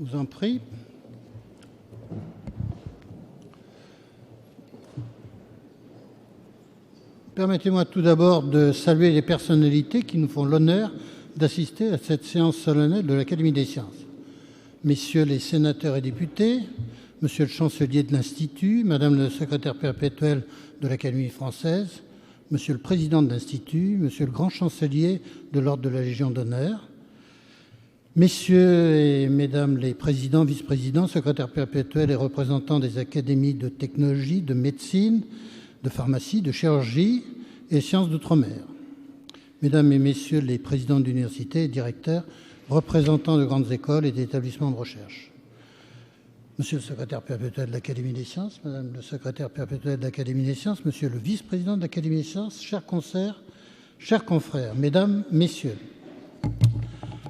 vous en prie. Permettez-moi tout d'abord de saluer les personnalités qui nous font l'honneur d'assister à cette séance solennelle de l'Académie des sciences. Messieurs les sénateurs et députés, Monsieur le chancelier de l'Institut, Madame le secrétaire perpétuel de l'Académie française, Monsieur le président de l'Institut, Monsieur le grand chancelier de l'Ordre de la Légion d'honneur, Messieurs et Mesdames les présidents, vice-présidents, secrétaires perpétuels et représentants des académies de technologie, de médecine, de pharmacie, de chirurgie et sciences d'outre-mer, Mesdames et Messieurs les présidents d'universités et directeurs, représentants de grandes écoles et d'établissements de recherche, Monsieur le secrétaire perpétuel de l'Académie des sciences, Madame le secrétaire perpétuel de l'Académie des sciences, Monsieur le vice-président de l'Académie des sciences, chers consoeurs, chers confrères, Mesdames, Messieurs,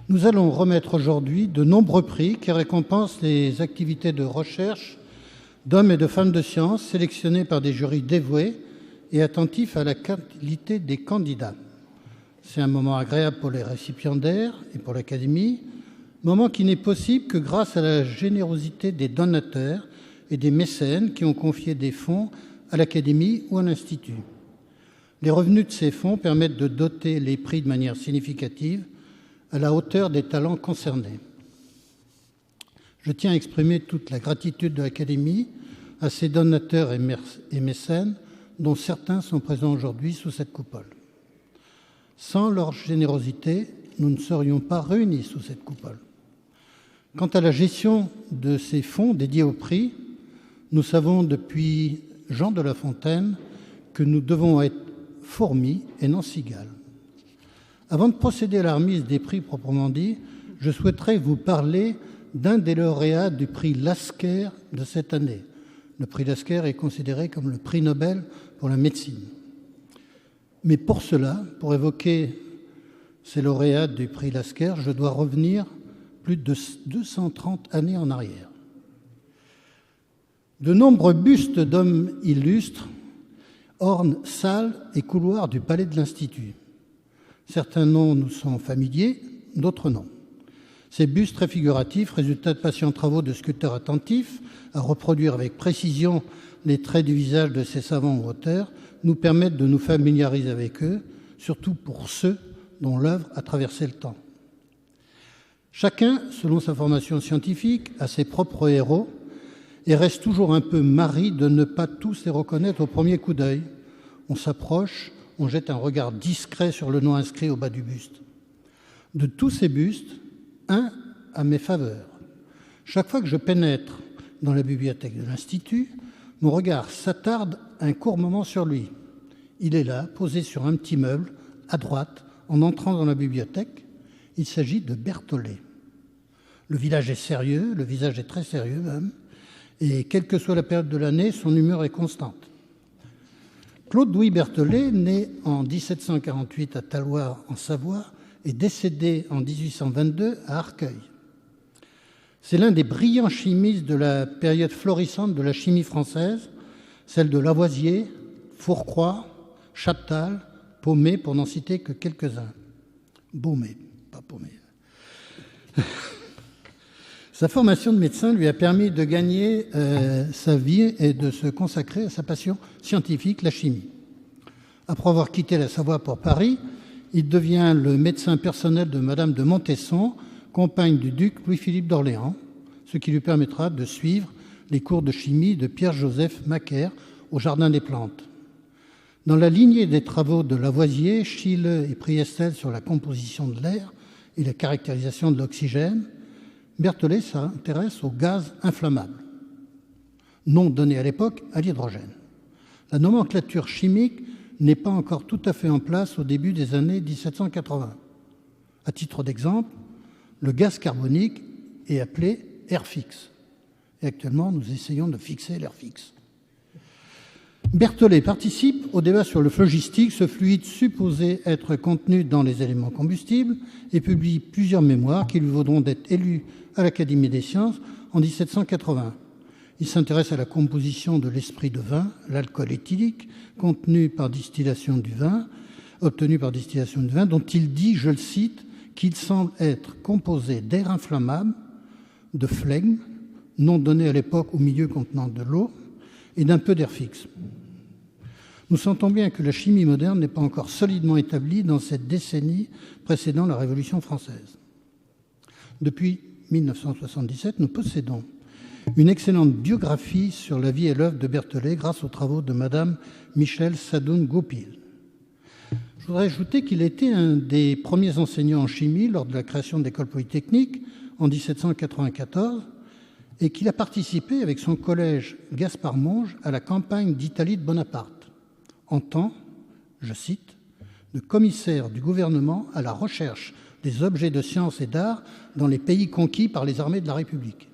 nous allons remettre aujourd'hui de nombreux prix qui récompensent les activités de recherche d'hommes et de femmes de science sélectionnés par des jurys dévoués et attentifs à la qualité des candidats. C'est un moment agréable pour les récipiendaires et pour l'Académie, moment qui n'est possible que grâce à la générosité des donateurs et des mécènes qui ont confié des fonds à l'Académie ou à l'Institut. Les revenus de ces fonds permettent de doter les prix de manière significative à la hauteur des talents concernés. Je tiens à exprimer toute la gratitude de l'Académie à ses donateurs et mécènes, dont certains sont présents aujourd'hui sous cette coupole. Sans leur générosité, nous ne serions pas réunis sous cette coupole. Quant à la gestion de ces fonds dédiés au prix, nous savons depuis Jean de La Fontaine que nous devons être fourmis et non cigales. Avant de procéder à la remise des prix proprement dit, je souhaiterais vous parler d'un des lauréats du prix Lasker de cette année. Le prix Lasker est considéré comme le prix Nobel pour la médecine. Mais pour cela, pour évoquer ces lauréats du prix Lasker, je dois revenir plus de 230 années en arrière. De nombreux bustes d'hommes illustres ornent salles et couloirs du palais de l'Institut. Certains noms nous sont familiers, d'autres non. Ces bustes très figuratifs, résultat de patients travaux de sculpteurs attentifs à reproduire avec précision les traits du visage de ces savants auteurs, nous permettent de nous familiariser avec eux, surtout pour ceux dont l'œuvre a traversé le temps. Chacun, selon sa formation scientifique, a ses propres héros et reste toujours un peu marri de ne pas tous les reconnaître au premier coup d'œil. On s'approche, on jette un regard discret sur le nom inscrit au bas du buste. De tous ces bustes, un a mes faveurs. Chaque fois que je pénètre dans la bibliothèque de l'Institut, mon regard s'attarde un court moment sur lui. Il est là, posé sur un petit meuble, à droite, en entrant dans la bibliothèque. Il s'agit de Berthollet. Le visage est sérieux, le visage est très sérieux même, et quelle que soit la période de l'année, son humeur est constante. Claude-Louis Berthollet, né en 1748 à Talloires, en Savoie, et décédé en 1822 à Arcueil. C'est l'un des brillants chimistes de la période florissante de la chimie française, celle de Lavoisier, Fourcroy, Chaptal, Paumé, pour n'en citer que quelques-uns. Baumé, pas Paumé. Sa formation de médecin lui a permis de gagner sa vie et de se consacrer à sa passion scientifique, la chimie. Après avoir quitté la Savoie pour Paris, il devient le médecin personnel de Madame de Montesson, compagne du duc Louis-Philippe d'Orléans, ce qui lui permettra de suivre les cours de chimie de Pierre-Joseph Macquer au Jardin des Plantes. Dans la lignée des travaux de Lavoisier, Schiele et Priestel sur la composition de l'air et la caractérisation de l'oxygène, Berthollet s'intéresse au gaz inflammable, nom donné à l'époque à l'hydrogène. La nomenclature chimique n'est pas encore tout à fait en place au début des années 1780. À titre d'exemple, le gaz carbonique est appelé air fixe. Et actuellement, nous essayons de fixer l'air fixe. Berthollet participe au débat sur le phlogistique, ce fluide supposé être contenu dans les éléments combustibles, et publie plusieurs mémoires qui lui vaudront d'être élu à l'Académie des sciences en 1780. Il s'intéresse à la composition de l'esprit de vin, l'alcool éthylique, obtenu par distillation du vin, dont il dit, je le cite, qu'il semble être composé d'air inflammable, de flegme, nom donné à l'époque au milieu contenant de l'eau, et d'un peu d'air fixe. Nous sentons bien que la chimie moderne n'est pas encore solidement établie dans cette décennie précédant la Révolution française. Depuis 1977, nous possédons une excellente biographie sur la vie et l'œuvre de Berthollet grâce aux travaux de Madame Michèle Sadoun-Goupil. Je voudrais ajouter qu'il était un des premiers enseignants en chimie lors de la création de l'école polytechnique en 1794 et qu'il a participé avec son collège Gaspard Monge à la campagne d'Italie de Bonaparte, en tant, je cite, de commissaire du gouvernement à la recherche des objets de science et d'art dans les pays conquis par les armées de la République.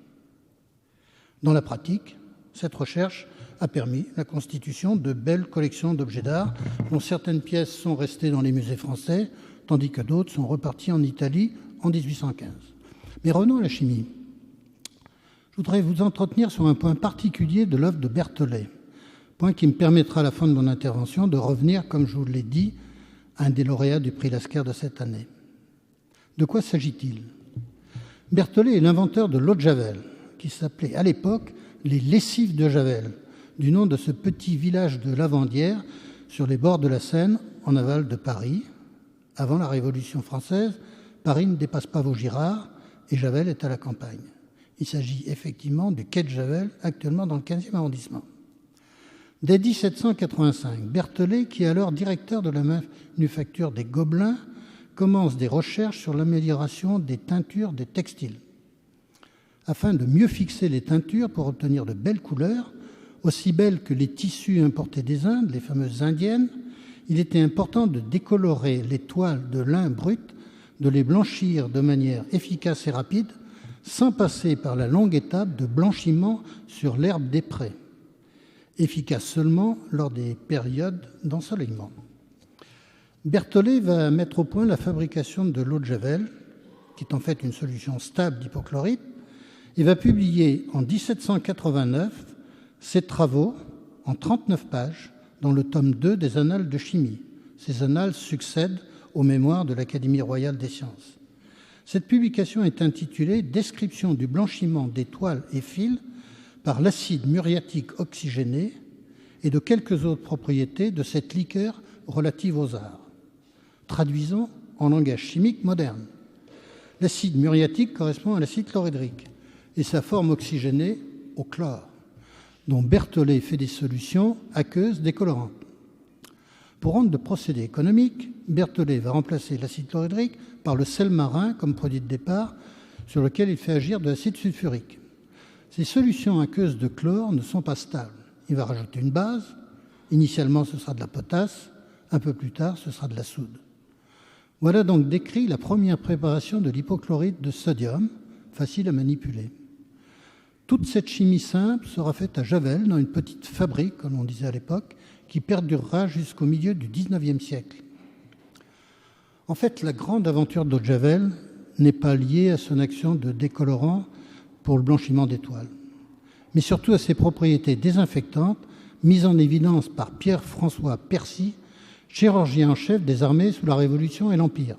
Dans la pratique, cette recherche a permis la constitution de belles collections d'objets d'art dont certaines pièces sont restées dans les musées français, tandis que d'autres sont reparties en Italie en 1815. Mais revenons à la chimie. Je voudrais vous entretenir sur un point particulier de l'œuvre de Berthollet, point qui me permettra à la fin de mon intervention de revenir, comme je vous l'ai dit, à un des lauréats du prix Lasker de cette année. De quoi s'agit-il ? Berthollet est l'inventeur de l'eau de Javel, qui s'appelait à l'époque les lessives de Javel, du nom de ce petit village de Lavandière sur les bords de la Seine, en aval de Paris. Avant la Révolution française, Paris ne dépasse pas Vaugirard et Javel est à la campagne. Il s'agit effectivement du quai de Javel, actuellement dans le 15e arrondissement. Dès 1785, Berthollet, qui est alors directeur de la manufacture des Gobelins, commence des recherches sur l'amélioration des teintures des textiles. Afin de mieux fixer les teintures pour obtenir de belles couleurs, aussi belles que les tissus importés des Indes, les fameuses indiennes, il était important de décolorer les toiles de lin brut, de les blanchir de manière efficace et rapide, sans passer par la longue étape de blanchiment sur l'herbe des prés, efficace seulement lors des périodes d'ensoleillement. Berthollet va mettre au point la fabrication de l'eau de Javel, qui est en fait une solution stable d'hypochlorite, et va publier en 1789 ses travaux en 39 pages dans le tome 2 des Annales de chimie. Ces annales succèdent aux mémoires de l'Académie royale des sciences. Cette publication est intitulée « Description du blanchiment des toiles et fils par l'acide muriatique oxygéné et de quelques autres propriétés de cette liqueur relative aux arts ». Traduisons en langage chimique moderne. L'acide muriatique correspond à l'acide chlorhydrique et sa forme oxygénée au chlore, dont Berthollet fait des solutions aqueuses décolorantes. Pour rendre de procédé économique, Berthollet va remplacer l'acide chlorhydrique par le sel marin comme produit de départ sur lequel il fait agir de l'acide sulfurique. Ces solutions aqueuses de chlore ne sont pas stables. Il va rajouter une base. Initialement, ce sera de la potasse. Un peu plus tard, ce sera de la soude. Voilà donc décrit la première préparation de l'hypochlorite de sodium, facile à manipuler. Toute cette chimie simple sera faite à Javel, dans une petite fabrique, comme on disait à l'époque, qui perdurera jusqu'au milieu du XIXe siècle. En fait, la grande aventure d'eau de Javel n'est pas liée à son action de décolorant pour le blanchiment des toiles, mais surtout à ses propriétés désinfectantes mises en évidence par Pierre-François Percy, chirurgien en chef des armées sous la Révolution et l'Empire,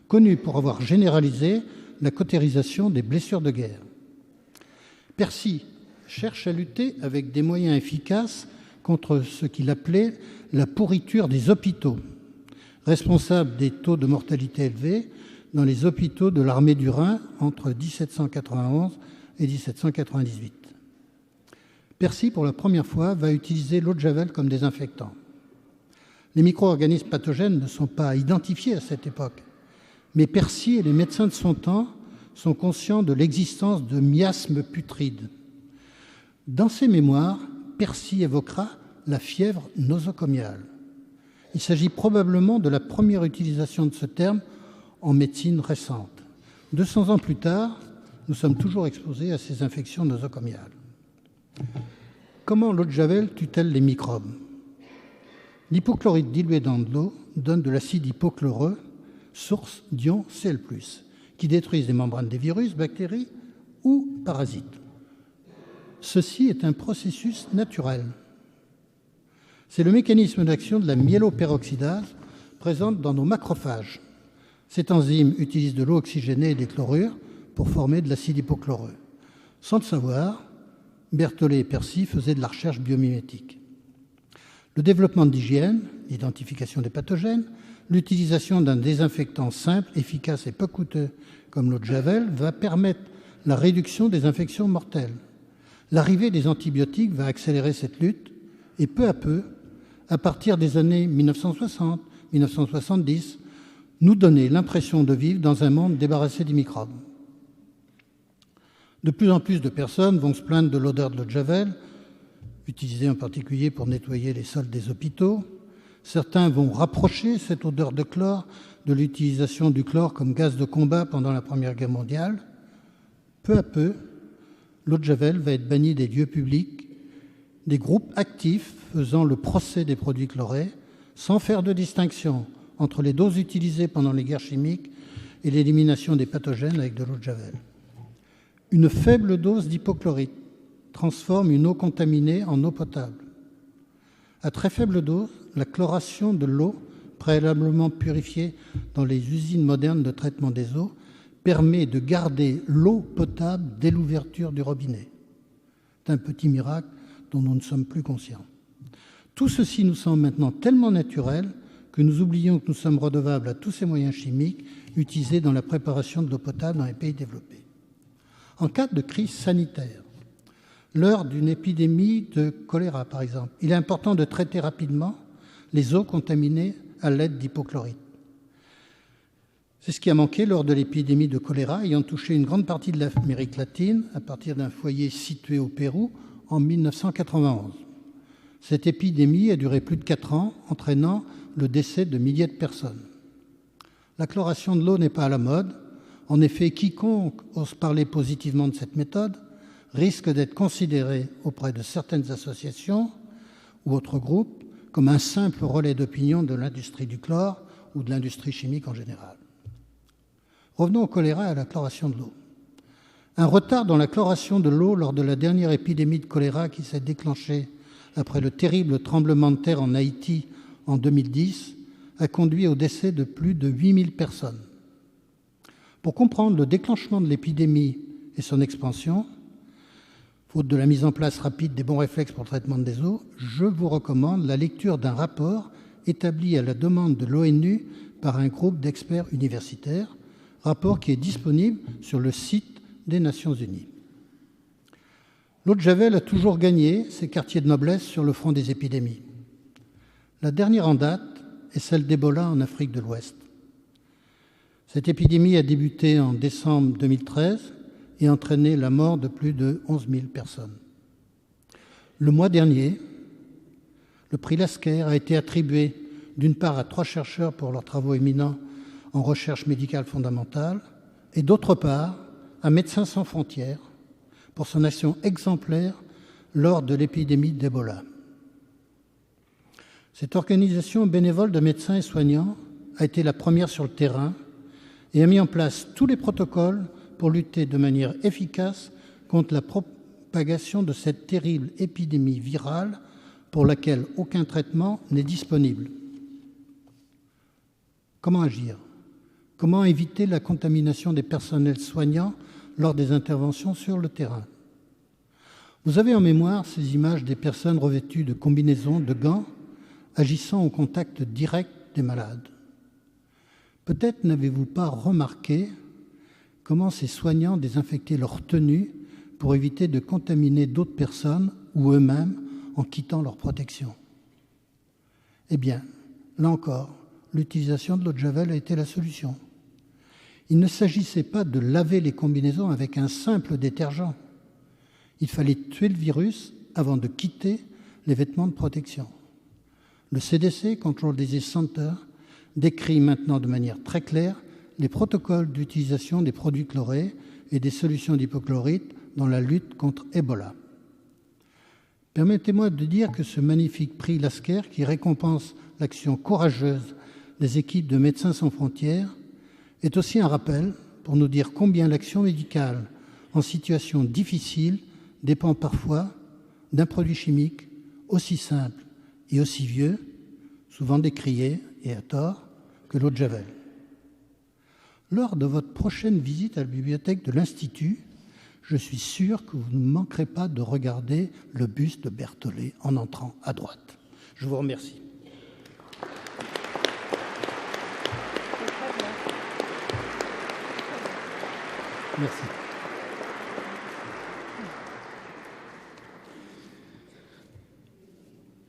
connu pour avoir généralisé la cautérisation des blessures de guerre. Percy cherche à lutter avec des moyens efficaces contre ce qu'il appelait la pourriture des hôpitaux, responsable des taux de mortalité élevés dans les hôpitaux de l'armée du Rhin entre 1791 et 1798. Percy, pour la première fois, va utiliser l'eau de Javel comme désinfectant. Les micro-organismes pathogènes ne sont pas identifiés à cette époque, mais Percy et les médecins de son temps sont conscients de l'existence de miasmes putrides. Dans ses mémoires, Percy évoquera la fièvre nosocomiale. Il s'agit probablement de la première utilisation de ce terme en médecine récente. 200 ans plus tard, nous sommes toujours exposés à ces infections nosocomiales. Comment l'eau de Javel tue-t-elle les microbes ? L'hypochlorite diluée dans de l'eau donne de l'acide hypochloreux, source d'ions Cl+, qui détruisent les membranes des virus, bactéries ou parasites. Ceci est un processus naturel. C'est le mécanisme d'action de la myéloperoxydase présente dans nos macrophages. Cette enzyme utilise de l'eau oxygénée et des chlorures pour former de l'acide hypochloreux. Sans le savoir, Berthollet et Percy faisaient de la recherche biomimétique. Le développement de l'hygiène, l'identification des pathogènes, l'utilisation d'un désinfectant simple, efficace et peu coûteux comme l'eau de Javel va permettre la réduction des infections mortelles. L'arrivée des antibiotiques va accélérer cette lutte et peu à peu, à partir des années 1960, 1970, nous donner l'impression de vivre dans un monde débarrassé des microbes. De plus en plus de personnes vont se plaindre de l'odeur de l'eau de Javel, utilisée en particulier pour nettoyer les sols des hôpitaux. Certains vont rapprocher cette odeur de chlore de l'utilisation du chlore comme gaz de combat pendant la Première Guerre mondiale. Peu à peu, l'eau de Javel va être bannie des lieux publics, des groupes actifs faisant le procès des produits chlorés, sans faire de distinction entre les doses utilisées pendant les guerres chimiques et l'élimination des pathogènes avec de l'eau de Javel. Une faible dose d'hypochlorite transforme une eau contaminée en eau potable. À très faible dose, la chloration de l'eau, préalablement purifiée dans les usines modernes de traitement des eaux, permet de garder l'eau potable dès l'ouverture du robinet. C'est un petit miracle dont nous ne sommes plus conscients. Tout ceci nous semble maintenant tellement naturel que nous oublions que nous sommes redevables à tous ces moyens chimiques utilisés dans la préparation de l'eau potable dans les pays développés. En cas de crise sanitaire, lors d'une épidémie de choléra par exemple, il est important de traiter rapidement les eaux contaminées à l'aide d'hypochlorite. C'est ce qui a manqué lors de l'épidémie de choléra ayant touché une grande partie de l'Amérique latine à partir d'un foyer situé au Pérou en 1991. Cette épidémie a duré plus de 4 ans, entraînant le décès de milliers de personnes. La chloration de l'eau n'est pas à la mode. En effet, quiconque ose parler positivement de cette méthode risque d'être considéré auprès de certaines associations ou autres groupes comme un simple relais d'opinion de l'industrie du chlore ou de l'industrie chimique en général. Revenons au choléra et à la chloration de l'eau. Un retard dans la chloration de l'eau lors de la dernière épidémie de choléra qui s'est déclenchée après le terrible tremblement de terre en Haïti en 2010 a conduit au décès de plus de 8000 personnes. Pour comprendre le déclenchement de l'épidémie et son expansion, faute de la mise en place rapide des bons réflexes pour le traitement des eaux, je vous recommande la lecture d'un rapport établi à la demande de l'ONU par un groupe d'experts universitaires, rapport qui est disponible sur le site des Nations Unies. L'eau de Javel a toujours gagné ses quartiers de noblesse sur le front des épidémies. La dernière en date est celle d'Ebola en Afrique de l'Ouest. Cette épidémie a débuté en décembre 2013 et entraîné la mort de plus de 11 000 personnes. Le mois dernier, le prix Lasker a été attribué d'une part à 3 chercheurs pour leurs travaux éminents en recherche médicale fondamentale et d'autre part à Médecins sans frontières pour son action exemplaire lors de l'épidémie d'Ebola. Cette organisation bénévole de médecins et soignants a été la première sur le terrain et a mis en place tous les protocoles pour lutter de manière efficace contre la propagation de cette terrible épidémie virale pour laquelle aucun traitement n'est disponible. Comment agir ? Comment éviter la contamination des personnels soignants lors des interventions sur le terrain ? Vous avez en mémoire ces images des personnes revêtues de combinaisons, de gants, agissant au contact direct des malades. Peut-être n'avez-vous pas remarqué comment ces soignants désinfectaient leur tenue pour éviter de contaminer d'autres personnes ou eux-mêmes en quittant leur protection. Eh bien, là encore, l'utilisation de l'eau de Javel a été la solution. Il ne s'agissait pas de laver les combinaisons avec un simple détergent. Il fallait tuer le virus avant de quitter les vêtements de protection. Le CDC, Control Disease Center, décrit maintenant de manière très claire les protocoles d'utilisation des produits chlorés et des solutions d'hypochlorite dans la lutte contre Ebola. Permettez-moi de dire que ce magnifique prix Lasker, qui récompense l'action courageuse des équipes de Médecins sans frontières, est aussi un rappel pour nous dire combien l'action médicale en situation difficile dépend parfois d'un produit chimique aussi simple et aussi vieux, souvent décrié, et à tort, que l'eau de Javel. Lors de votre prochaine visite à la bibliothèque de l'Institut, Je suis sûr que vous ne manquerez pas de regarder le buste de Berthollet en entrant à droite. Je vous remercie. Merci.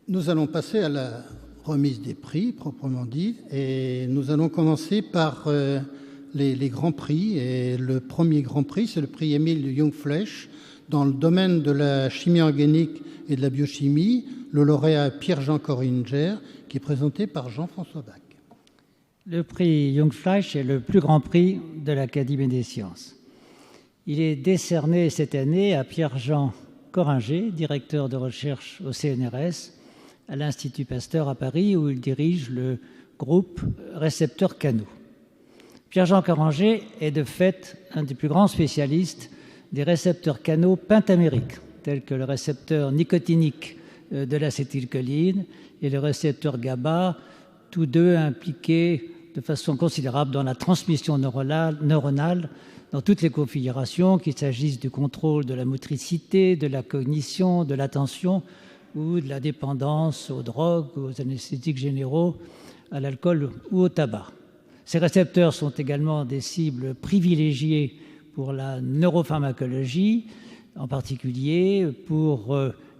Nous allons passer à la remise des prix, proprement dit, et nous allons commencer par les grands prix. Et le premier grand prix, c'est le prix Émile Jungfleisch dans le domaine de la chimie organique et de la biochimie, le lauréat Pierre-Jean Coringer, qui est présenté par Jean-François Bach. Le prix Jungfleisch est le plus grand prix de l'Académie des sciences. Il est décerné cette année à Pierre-Jean Coringer, directeur de recherche au CNRS, à l'Institut Pasteur à Paris, où il dirige le groupe récepteurs canaux. Pierre-Jean Coringer est de fait un des plus grands spécialistes des récepteurs canaux pentamériques, tels que le récepteur nicotinique de l'acétylcholine et le récepteur GABA, tous deux impliqués de façon considérable dans la transmission neuronale dans toutes les configurations, qu'il s'agisse du contrôle de la motricité, de la cognition, de l'attention ou de la dépendance aux drogues, aux anesthésiques généraux, à l'alcool ou au tabac. Ces récepteurs sont également des cibles privilégiées pour la neuropharmacologie, en particulier pour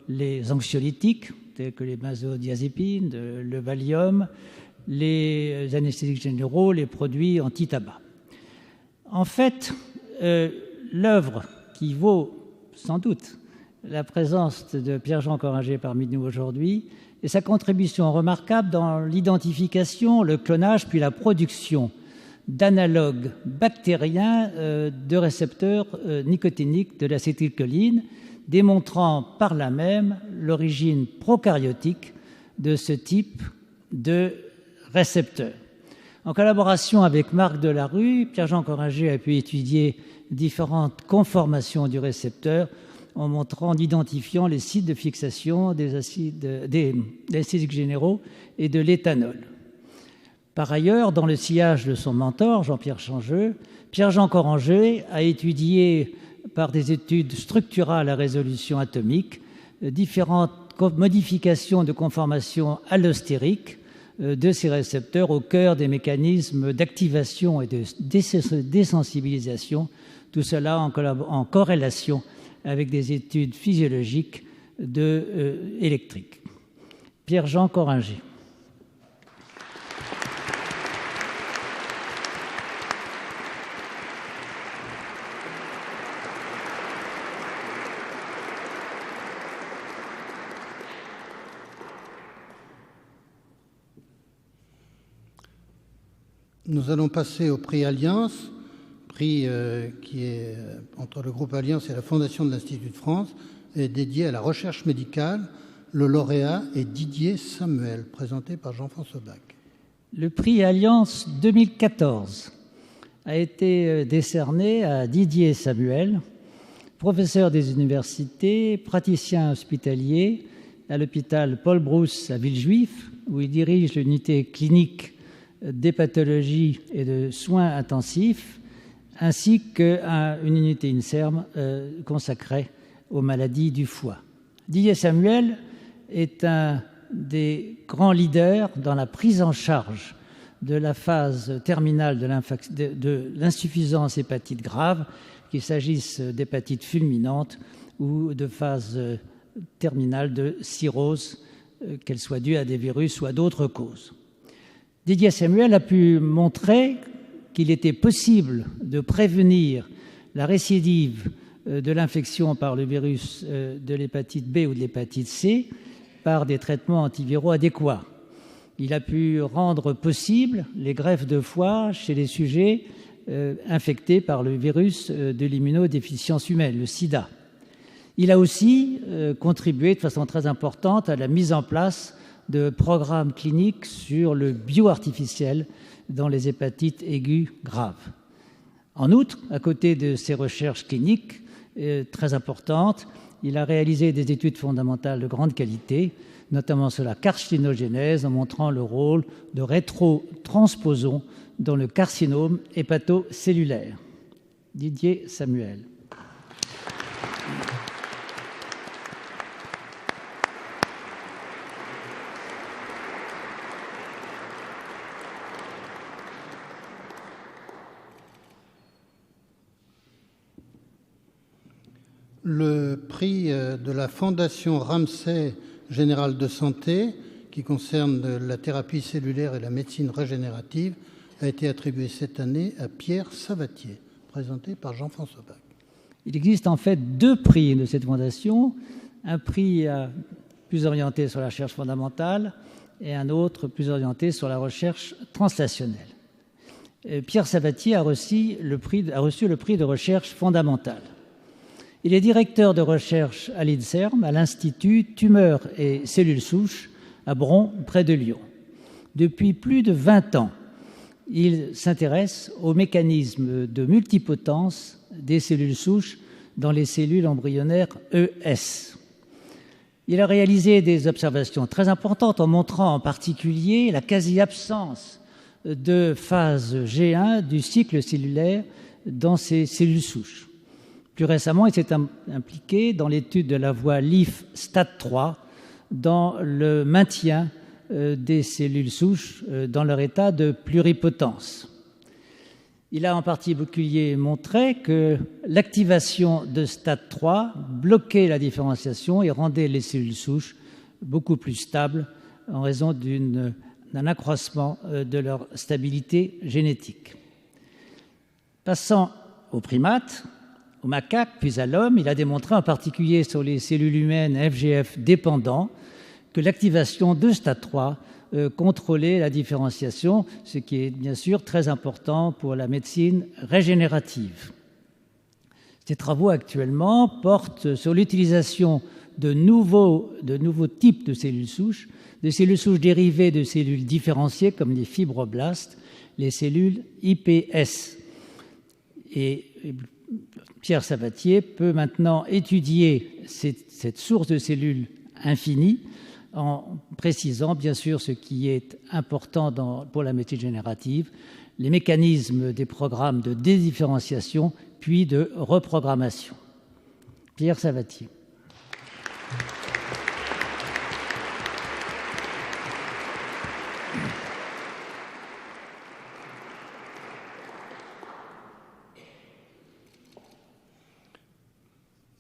les anxiolytiques, tels que les benzodiazépines, le Valium, les anesthésiques généraux, les produits anti-tabac. En fait, l'œuvre qui vaut sans doute la présence de Pierre-Jean Coringer parmi nous aujourd'hui et sa contribution remarquable dans l'identification, le clonage, puis la production d'analogues bactériens de récepteurs nicotiniques de l'acétylcholine, démontrant par là même l'origine prokaryotique de ce type de récepteurs. En collaboration avec Marc Delarue, Pierre-Jean Coringer a pu étudier différentes conformations du récepteur en identifiant les sites de fixation des anesthésiques généraux et de l'éthanol. Par ailleurs, dans le sillage de son mentor, Jean-Pierre Changeux, Pierre-Jean Coringer a étudié par des études structurales à résolution atomique différentes modifications de conformation allostérique de ces récepteurs au cœur des mécanismes d'activation et de désensibilisation, tout cela en corrélation avec des études physiologiques électriques. Pierre-Jean Coringer. Nous allons passer au prix Alliance, prix qui est entre le groupe Alliance et la Fondation de l'Institut de France, et dédié à la recherche médicale. Le lauréat est Didier Samuel, présenté par Jean-François Bach. Le prix Alliance 2014 a été décerné à Didier Samuel, professeur des universités, praticien hospitalier à l'hôpital Paul Brousse à Villejuif, où il dirige l'unité clinique d'hépatologie et de soins intensifs, ainsi qu'une unité INSERM consacrée aux maladies du foie. Didier Samuel est un des grands leaders dans la prise en charge de la phase terminale de l'insuffisance hépatite grave, qu'il s'agisse d'hépatite fulminante ou de phase terminale de cirrhose, qu'elle soit due à des virus ou à d'autres causes. Didier Samuel a pu montrer qu'il était possible de prévenir la récidive de l'infection par le virus de l'hépatite B ou de l'hépatite C par des traitements antiviraux adéquats. Il a pu rendre possible les greffes de foie chez les sujets infectés par le virus de l'immunodéficience humaine, le sida. Il a aussi contribué de façon très importante à la mise en place de programmes cliniques sur le bioartificiel dans les hépatites aiguës graves. En outre, à côté de ces recherches cliniques très importantes, il a réalisé des études fondamentales de grande qualité, notamment sur la carcinogénèse, en montrant le rôle de rétrotransposons dans le carcinome hépatocellulaire. Didier Samuel. Le prix de la Fondation Ramsay Générale de Santé, qui concerne la thérapie cellulaire et la médecine régénérative, a été attribué cette année à Pierre Sabatier, présenté par Jean-François Bach. Il existe en fait deux prix de cette fondation, un prix plus orienté sur la recherche fondamentale et un autre plus orienté sur la recherche translationnelle. Pierre Sabatier a reçu le prix de recherche fondamentale. Il est directeur de recherche à l'INSERM, à l'Institut Tumeurs et Cellules Souches, à Bron, près de Lyon. Depuis plus de 20 ans, il s'intéresse aux mécanismes de multipotence des cellules souches dans les cellules embryonnaires ES. Il a réalisé des observations très importantes en montrant en particulier la quasi-absence de phase G1 du cycle cellulaire dans ces cellules souches. Plus récemment, il s'est impliqué dans l'étude de la voie LIF-STAT3 dans le maintien des cellules souches dans leur état de pluripotence. Il a en particulier montré que l'activation de STAT3 bloquait la différenciation et rendait les cellules souches beaucoup plus stables en raison d'un accroissement de leur stabilité génétique. Passant aux primates, aux macaques, puis à l'homme, il a démontré en particulier sur les cellules humaines FGF dépendants que l'activation de STAT3 contrôlait la différenciation, ce qui est bien sûr très important pour la médecine régénérative. Ces travaux actuellement portent sur l'utilisation de nouveaux types de cellules souches dérivées de cellules différenciées comme les fibroblastes, les cellules IPS. Et Pierre Sabatier peut maintenant étudier cette source de cellules infinies en précisant bien sûr ce qui est important pour la médecine générative, les mécanismes des programmes de dédifférenciation puis de reprogrammation. Pierre Sabatier.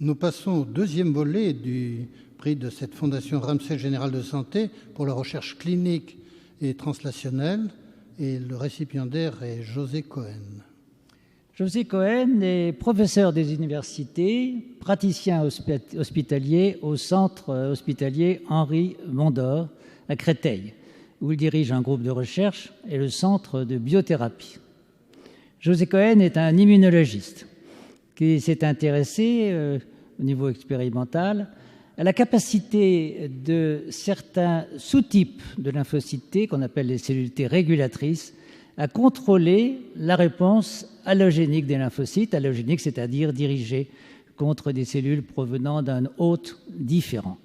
Nous passons au deuxième volet du prix de cette Fondation Ramsay Générale de Santé pour la recherche clinique et translationnelle. Et le récipiendaire est José Cohen. José Cohen est professeur des universités, praticien hospitalier au centre hospitalier Henri Mondor à Créteil, où il dirige un groupe de recherche et le centre de biothérapie. José Cohen est un immunologiste qui s'est intéressé au niveau expérimental à la capacité de certains sous-types de lymphocytes T, qu'on appelle les cellules T régulatrices, à contrôler la réponse allogénique des lymphocytes, allogénique c'est-à-dire dirigée contre des cellules provenant d'un hôte différent.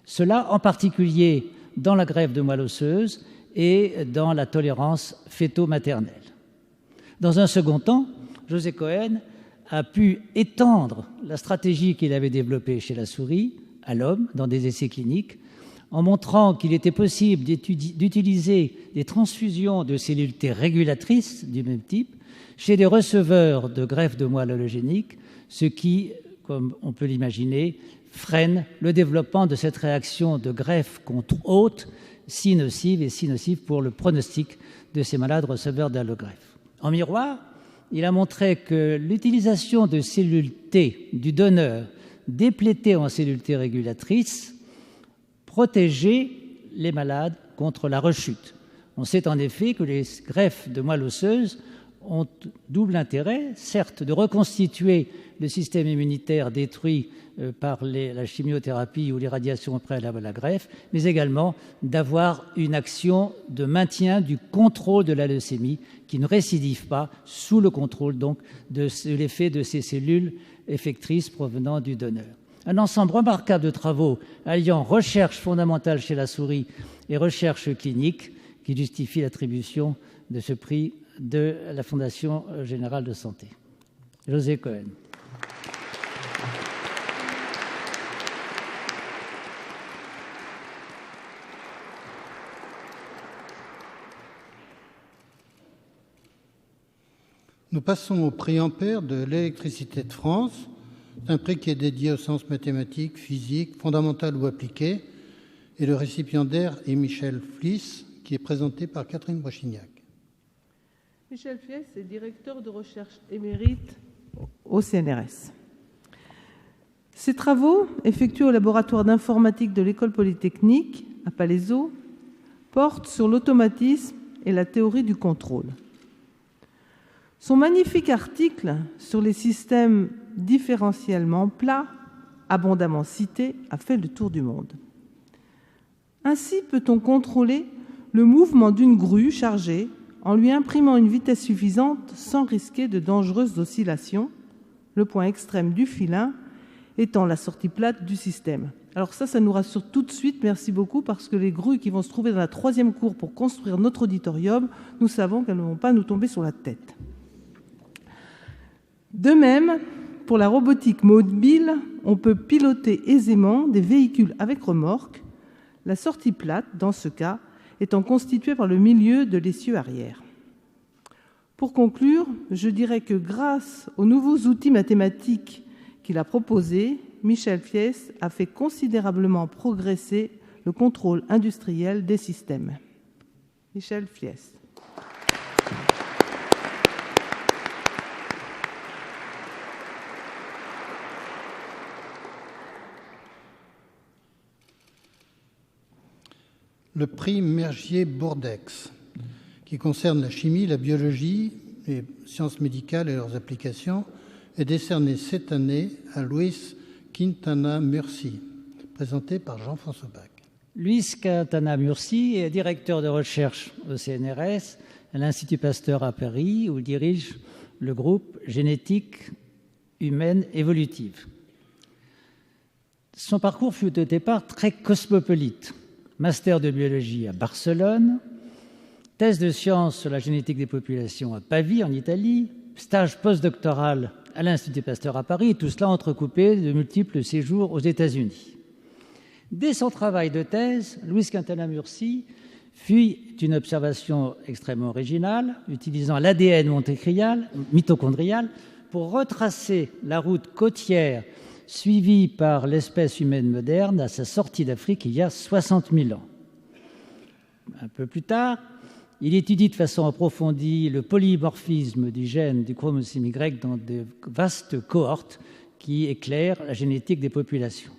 Cela en particulier dans la greffe de moelle osseuse et dans la tolérance fœto-maternelle. Dans un second temps, José Cohen a pu étendre la stratégie qu'il avait développée chez la souris à l'homme dans des essais cliniques en montrant qu'il était possible d'utiliser des transfusions de cellules T régulatrices du même type chez des receveurs de greffe de moelle allogénique, ce qui, comme on peut l'imaginer, freine le développement de cette réaction de greffe contre hôte si nocive pour le pronostic de ces malades receveurs d'allogreffe. En miroir, il a montré que l'utilisation de cellules T du donneur déplétées en cellules T régulatrices protégeait les malades contre la rechute. On sait en effet que les greffes de moelle osseuse ont double intérêt, certes de reconstituer le système immunitaire détruit par la chimiothérapie ou les radiations préalables à la greffe, mais également d'avoir une action de maintien du contrôle de la leucémie qui ne récidive pas sous le contrôle donc de l'effet de ces cellules effectrices provenant du donneur. Un ensemble remarquable de travaux alliant recherche fondamentale chez la souris et recherche clinique qui justifie l'attribution de ce prix de la Fondation Générale de Santé. José Cohen. Nous passons au prix Ampère de l'électricité de France. C'est un prix qui est dédié aux sciences mathématiques, physiques, fondamentales ou appliquées. Et le récipiendaire est Michel Fliess, qui est présenté par Catherine Brechignac. Michel Fliess est directeur de recherche émérite au CNRS. Ses travaux, effectués au laboratoire d'informatique de l'École polytechnique à Palaiseau, portent sur l'automatisme et la théorie du contrôle. Son magnifique article sur les systèmes différentiellement plats, abondamment cité, a fait le tour du monde. Ainsi peut-on contrôler le mouvement d'une grue chargée en lui imprimant une vitesse suffisante sans risquer de dangereuses oscillations, le point extrême du filin étant la sortie plate du système. Alors ça nous rassure tout de suite, merci beaucoup, parce que les grues qui vont se trouver dans la 3e cour pour construire notre auditorium, nous savons qu'elles ne vont pas nous tomber sur la tête. De même, pour la robotique mobile, on peut piloter aisément des véhicules avec remorque, la sortie plate, dans ce cas, étant constituée par le milieu de l'essieu arrière. Pour conclure, je dirais que grâce aux nouveaux outils mathématiques qu'il a proposés, Michel Fliess a fait considérablement progresser le contrôle industriel des systèmes. Michel Fliess. Le prix Mergier-Bourdex, qui concerne la chimie, la biologie, les sciences médicales et leurs applications, est décerné cette année à Luis Quintana Murci, présenté par Jean-François Bach. Luis Quintana Murci est directeur de recherche au CNRS, à l'Institut Pasteur à Paris, où il dirige le groupe Génétique humaine évolutive. Son parcours fut au départ très cosmopolite. Master de biologie à Barcelone, thèse de sciences sur la génétique des populations à Pavie, en Italie, stage postdoctoral à l'Institut Pasteur à Paris, et tout cela entrecoupé de multiples séjours aux États-Unis. Dès son travail de thèse, Luis Quintana Murci fit une observation extrêmement originale, utilisant l'ADN mitochondrial pour retracer la route côtière suivie par l'espèce humaine moderne à sa sortie d'Afrique il y a 60 000 ans. Un peu plus tard, il étudie de façon approfondie le polymorphisme du gène du chromosome Y dans de vastes cohortes qui éclairent la génétique des populations.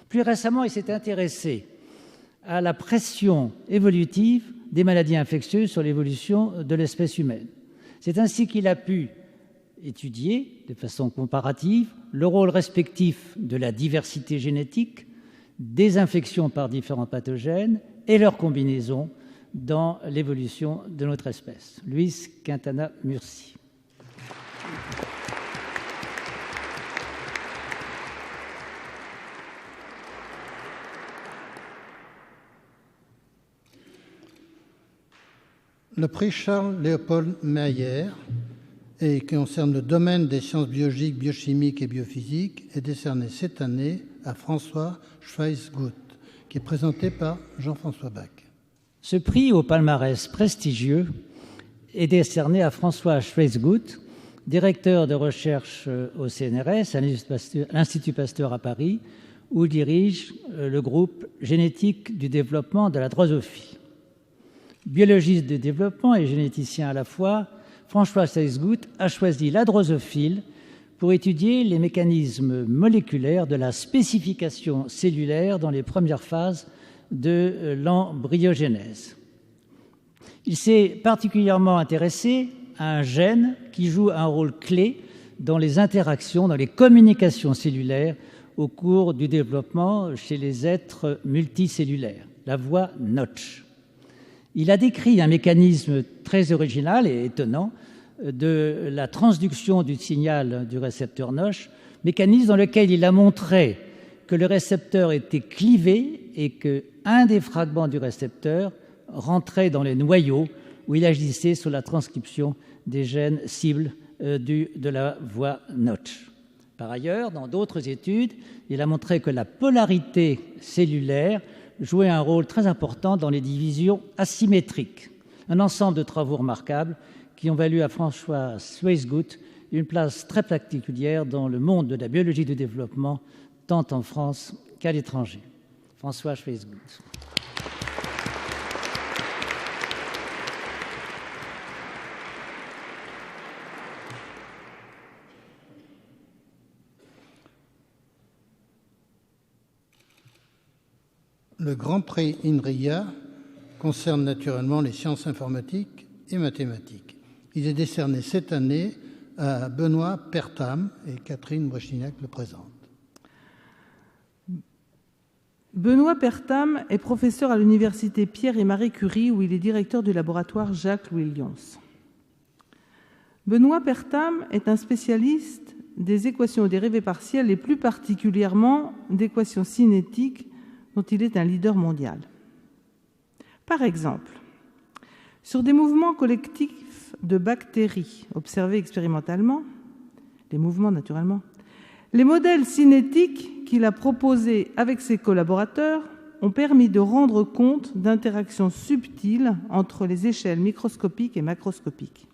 Plus récemment, il s'est intéressé à la pression évolutive des maladies infectieuses sur l'évolution de l'espèce humaine. C'est ainsi qu'il a pu étudier de façon comparative le rôle respectif de la diversité génétique, des infections par différents pathogènes et leur combinaison dans l'évolution de notre espèce. Luis Quintana Murci. Le prix Charles-Léopold Mayer, et qui concerne le domaine des sciences biologiques, biochimiques et biophysiques, est décerné cette année à François Schweizguth, qui est présenté par Jean-François Bach. Ce prix au palmarès prestigieux est décerné à François Schweizguth, directeur de recherche au CNRS, à l'Institut Pasteur à Paris, où il dirige le groupe Génétique du développement de la drosophile. Biologiste de développement et généticien à la fois, François Schweizguth a choisi la drosophile pour étudier les mécanismes moléculaires de la spécification cellulaire dans les premières phases de l'embryogénèse. Il s'est particulièrement intéressé à un gène qui joue un rôle clé dans les interactions, dans les communications cellulaires au cours du développement chez les êtres multicellulaires, la voie Notch. Il a décrit un mécanisme très original et étonnant de la transduction du signal du récepteur Notch, mécanisme dans lequel il a montré que le récepteur était clivé et qu'un des fragments du récepteur rentrait dans les noyaux où il agissait sur la transcription des gènes cibles de la voie Notch. Par ailleurs, dans d'autres études, il a montré que la polarité cellulaire jouait un rôle très important dans les divisions asymétriques. Un ensemble de travaux remarquables qui ont valu à François Schweizguth une place très particulière dans le monde de la biologie du développement, tant en France qu'à l'étranger. François Schweizguth. Le Grand Prix INRIA concerne naturellement les sciences informatiques et mathématiques. Il est décerné cette année à Benoît Pertham et Catherine Brechignac le présente. Benoît Pertham est professeur à l'université Pierre et Marie Curie où il est directeur du laboratoire Jacques-Louis Lyons. Benoît Pertham est un spécialiste des équations aux dérivées partielles et plus particulièrement d'équations cinétiques dont il est un leader mondial. Par exemple, sur des mouvements collectifs de bactéries observés expérimentalement, les mouvements naturellement, les modèles cinétiques qu'il a proposés avec ses collaborateurs ont permis de rendre compte d'interactions subtiles entre les échelles microscopiques et macroscopiques.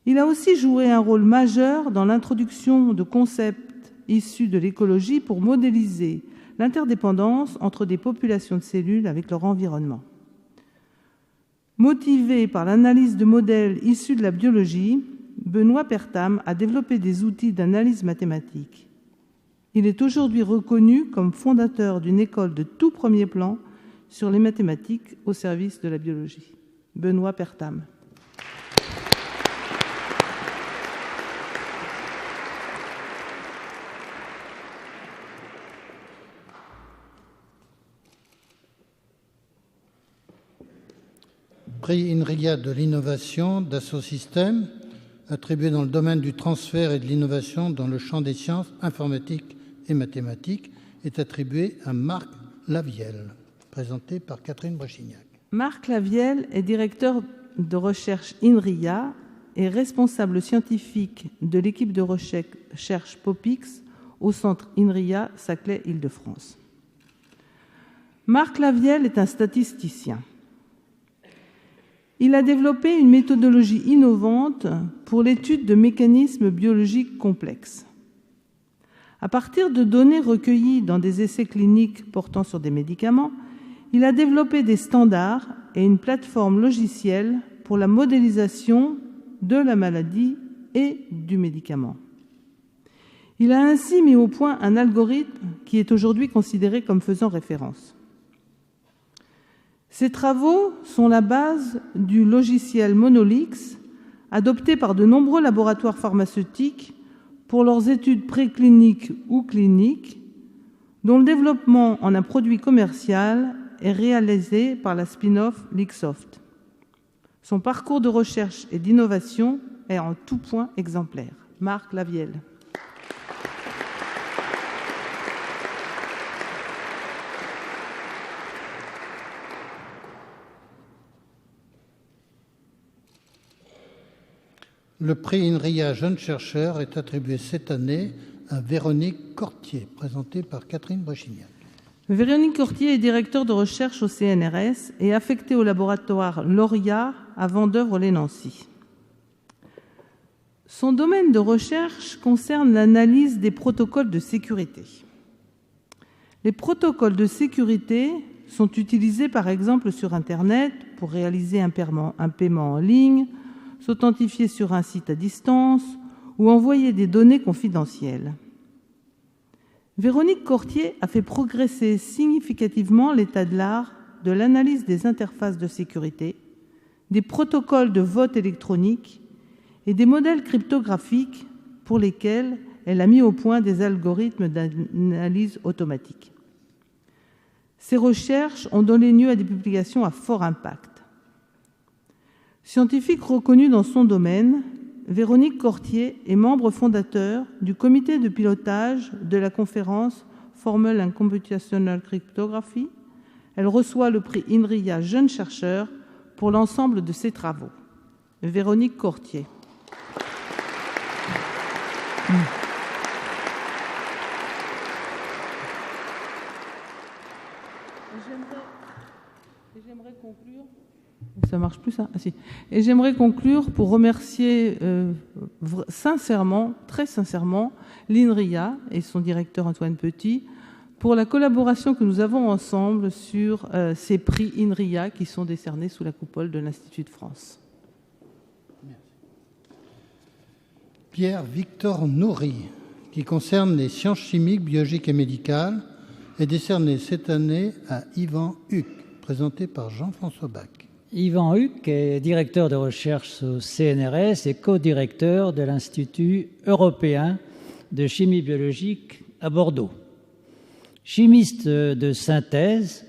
Il a aussi joué un rôle majeur dans l'introduction de concepts issus de l'écologie pour modéliser l'interdépendance entre des populations de cellules avec leur environnement. Motivé par l'analyse de modèles issus de la biologie, Benoît Pertham a développé des outils d'analyse mathématique. Il est aujourd'hui reconnu comme fondateur d'une école de tout premier plan sur les mathématiques au service de la biologie. Benoît Pertham. Prix INRIA de l'innovation Dassault Systèmes, attribué dans le domaine du transfert et de l'innovation dans le champ des sciences informatiques et mathématiques, est attribué à Marc Lavielle, présenté par Catherine Brechignac. Marc Lavielle est directeur de recherche INRIA et responsable scientifique de l'équipe de recherche POPIX au centre INRIA Saclay-Île-de-France. Marc Lavielle est un statisticien. Il a développé une méthodologie innovante pour l'étude de mécanismes biologiques complexes. À partir de données recueillies dans des essais cliniques portant sur des médicaments, il a développé des standards et une plateforme logicielle pour la modélisation de la maladie et du médicament. Il a ainsi mis au point un algorithme qui est aujourd'hui considéré comme faisant référence. Ces travaux sont la base du logiciel Monolix, adopté par de nombreux laboratoires pharmaceutiques pour leurs études précliniques ou cliniques, dont le développement en un produit commercial est réalisé par la spin-off Lixoft. Son parcours de recherche et d'innovation est en tout point exemplaire. Marc Lavielle. Le prix INRIA Jeune Chercheur est attribué cette année à Véronique Cortier, présentée par Catherine Brechignac. Véronique Cortier est directeur de recherche au CNRS et affectée au laboratoire Lauria à Vendeuvre-lès-Nancy. Son domaine de recherche concerne l'analyse des protocoles de sécurité. Les protocoles de sécurité sont utilisés par exemple sur Internet pour réaliser un paiement en ligne, s'authentifier sur un site à distance ou envoyer des données confidentielles. Véronique Cortier a fait progresser significativement l'état de l'art de l'analyse des interfaces de sécurité, des protocoles de vote électronique et des modèles cryptographiques pour lesquels elle a mis au point des algorithmes d'analyse automatique. Ces recherches ont donné lieu à des publications à fort impact. Scientifique reconnue dans son domaine, Véronique Cortier est membre fondateur du comité de pilotage de la conférence Formal and Computational Cryptography. Elle reçoit le prix INRIA Jeune Chercheur pour l'ensemble de ses travaux. Véronique Cortier. J'aimerais conclure. Ça marche plus, ça? Ah, si. Et j'aimerais conclure pour remercier sincèrement, très sincèrement, l'INRIA et son directeur Antoine Petit pour la collaboration que nous avons ensemble sur ces prix INRIA qui sont décernés sous la coupole de l'Institut de France. Merci. Pierre-Victor Nourry, qui concerne les sciences chimiques, biologiques et médicales, est décerné cette année à Yvan Huc, présenté par Jean-François Bach. Yvan Huc est directeur de recherche au CNRS et co-directeur de l'Institut européen de chimie biologique à Bordeaux. Chimiste de synthèse,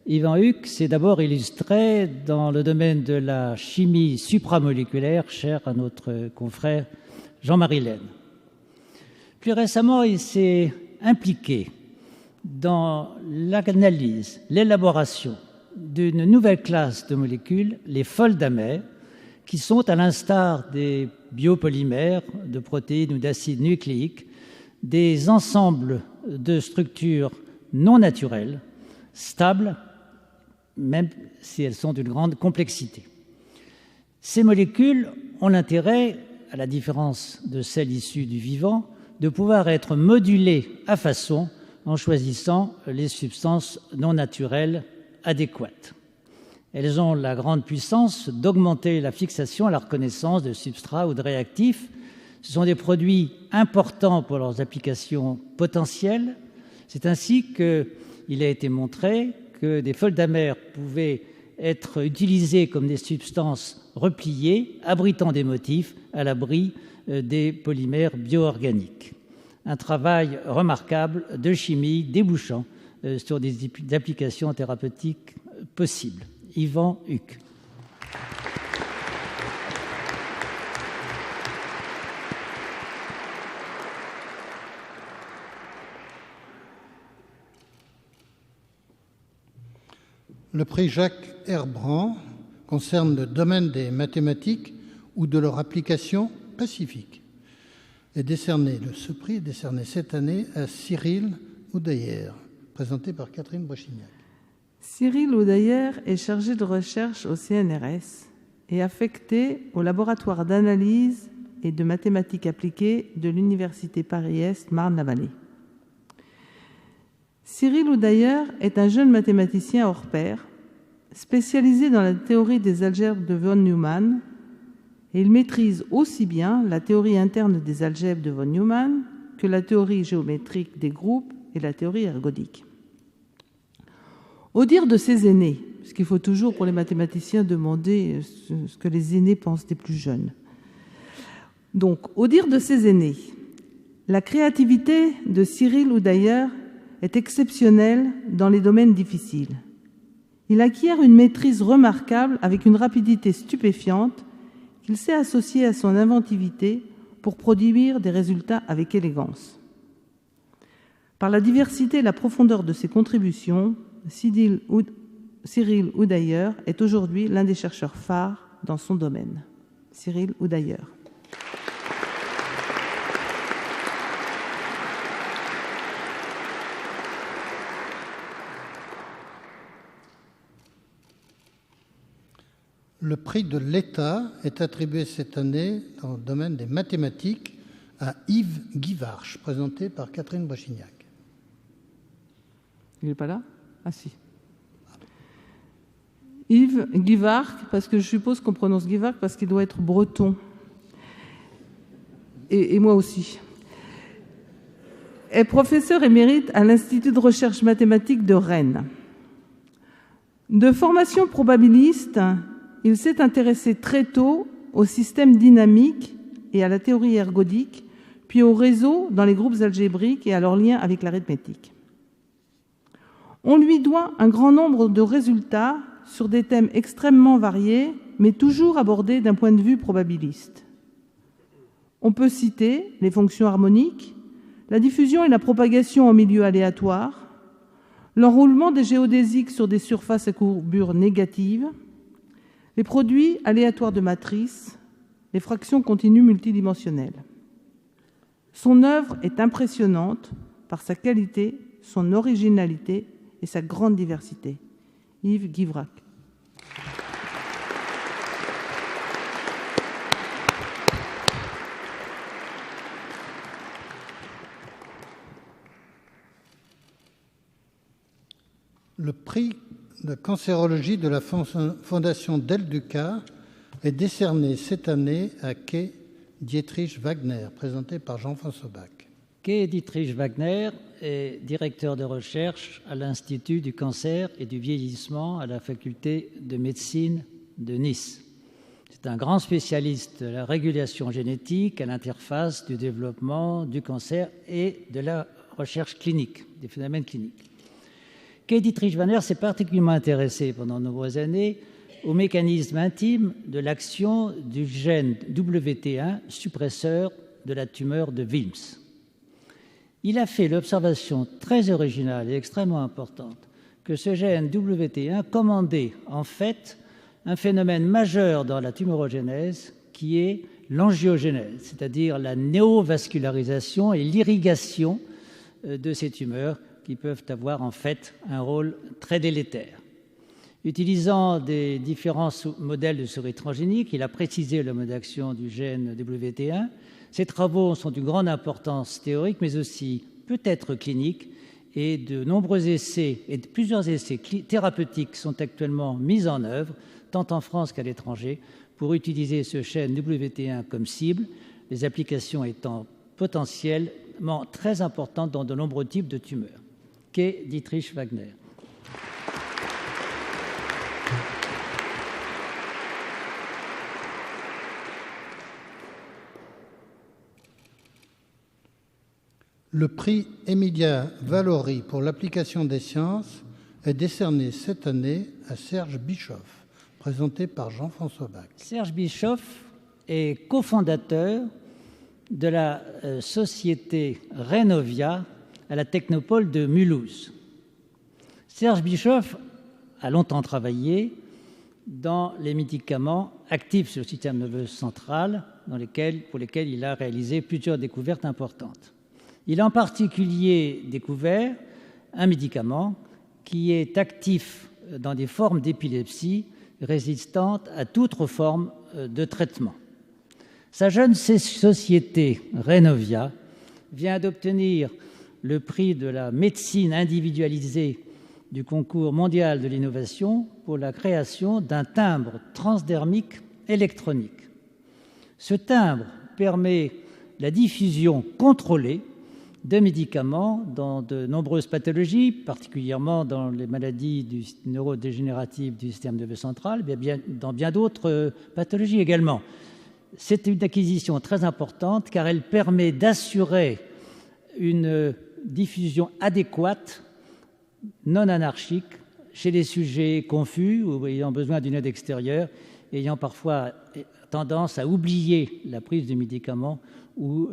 Yvan Huc s'est d'abord illustré dans le domaine de la chimie supramoléculaire, cher à notre confrère Jean-Marie Laine. Plus récemment, il s'est impliqué dans l'analyse, l'élaboration d'une nouvelle classe de molécules, les foldamères, qui sont, à l'instar des biopolymères, de protéines ou d'acides nucléiques, des ensembles de structures non naturelles, stables, même si elles sont d'une grande complexité. Ces molécules ont l'intérêt, à la différence de celles issues du vivant, de pouvoir être modulées à façon en choisissant les substances non naturelles adéquates. Elles ont la grande puissance d'augmenter la fixation à la reconnaissance de substrats ou de réactifs. Ce sont des produits importants pour leurs applications potentielles. C'est ainsi qu'il a été montré que des foldamères pouvaient être utilisées comme des substances repliées, abritant des motifs à l'abri des polymères bioorganiques. Un travail remarquable de chimie débouchant sur des applications thérapeutiques possibles. Yvan Huc. Le prix Jacques Herbrand concerne le domaine des mathématiques ou de leur application pacifique. Ce prix est décerné cette année à Cyril Oudayer, présenté par Catherine Brechignac. Cyril Oudayer est chargé de recherche au CNRS et affecté au laboratoire d'analyse et de mathématiques appliquées de l'Université Paris-Est Marne-la-Vallée. Cyril Oudayer est un jeune mathématicien hors pair, spécialisé dans la théorie des algèbres de von Neumann, et il maîtrise aussi bien la théorie interne des algèbres de von Neumann que la théorie géométrique des groupes et la théorie ergodique. Au dire de ses aînés, parce qu'il faut toujours pour les mathématiciens demander ce que les aînés pensent des plus jeunes. Donc, au dire de ses aînés, la créativité de Cyril Oudayer est exceptionnelle dans les domaines difficiles. Il acquiert une maîtrise remarquable avec une rapidité stupéfiante qu'il sait associer à son inventivité pour produire des résultats avec élégance. Par la diversité et la profondeur de ses contributions, Cyril Oudayer est aujourd'hui l'un des chercheurs phares dans son domaine. Cyril Oudayer. Le prix de l'État est attribué cette année dans le domaine des mathématiques à Yves Guivarch, présenté par Catherine Brechignac. Il n'est pas là? Ah si. Yves Guivarch, parce que je suppose qu'on prononce Guivarch parce qu'il doit être breton. Et moi aussi. Est professeur émérite à l'Institut de recherche mathématique de Rennes. De formation probabiliste, il s'est intéressé très tôt au système dynamique et à la théorie ergodique, puis aux réseaux dans les groupes algébriques et à leur lien avec l'arithmétique. On lui doit un grand nombre de résultats sur des thèmes extrêmement variés, mais toujours abordés d'un point de vue probabiliste. On peut citer les fonctions harmoniques, la diffusion et la propagation en milieu aléatoire, l'enroulement des géodésiques sur des surfaces à courbure négative, les produits aléatoires de matrices, les fractions continues multidimensionnelles. Son œuvre est impressionnante par sa qualité, son originalité et sa grande diversité. Yves Guivarch. Le prix de cancérologie de la Fondation Del Duca est décerné cette année à Kay Dietrich Wagner, présenté par Jean-François Bach. Kay Dietrich Wagner est directeur de recherche à l'Institut du cancer et du vieillissement à la faculté de médecine de Nice. C'est un grand spécialiste de la régulation génétique à l'interface du développement du cancer et de la recherche clinique, des phénomènes cliniques. Kay Dietrich Wagner s'est particulièrement intéressé pendant de nombreuses années au mécanisme intime de l'action du gène WT1 suppresseur de la tumeur de Wilms. Il a fait l'observation très originale et extrêmement importante que ce gène WT1 commandait en fait un phénomène majeur dans la tumorogénèse qui est l'angiogénèse, c'est-à-dire la néovascularisation et l'irrigation de ces tumeurs qui peuvent avoir en fait un rôle très délétère. Utilisant des différents modèles de souris transgéniques, il a précisé le mode d'action du gène WT1. Ces travaux sont d'une grande importance théorique, mais aussi peut-être clinique, et de nombreux essais et de plusieurs essais thérapeutiques sont actuellement mis en œuvre, tant en France qu'à l'étranger, pour utiliser ce gène WT1 comme cible, les applications étant potentiellement très importantes dans de nombreux types de tumeurs. Kay Dietrich Wagner. Le prix Emilia Valori pour l'application des sciences est décerné cette année à Serge Bischoff, présenté par Jean-François Bach. Serge Bischoff est cofondateur de la société Renovia à la Technopole de Mulhouse. Serge Bischoff a longtemps travaillé dans les médicaments actifs sur le système nerveux central, pour lesquels il a réalisé plusieurs découvertes importantes. Il a en particulier découvert un médicament qui est actif dans des formes d'épilepsie résistantes à toute forme de traitement. Sa jeune société Renovia vient d'obtenir le prix de la médecine individualisée du concours mondial de l'innovation pour la création d'un timbre transdermique électronique. Ce timbre permet la diffusion contrôlée de médicaments dans de nombreuses pathologies, particulièrement dans les maladies neurodégénératives du système nerveux central, mais dans bien d'autres pathologies également. C'est une acquisition très importante car elle permet d'assurer une diffusion adéquate, non anarchique, chez les sujets confus ou ayant besoin d'une aide extérieure, ayant parfois tendance à oublier la prise de médicaments ou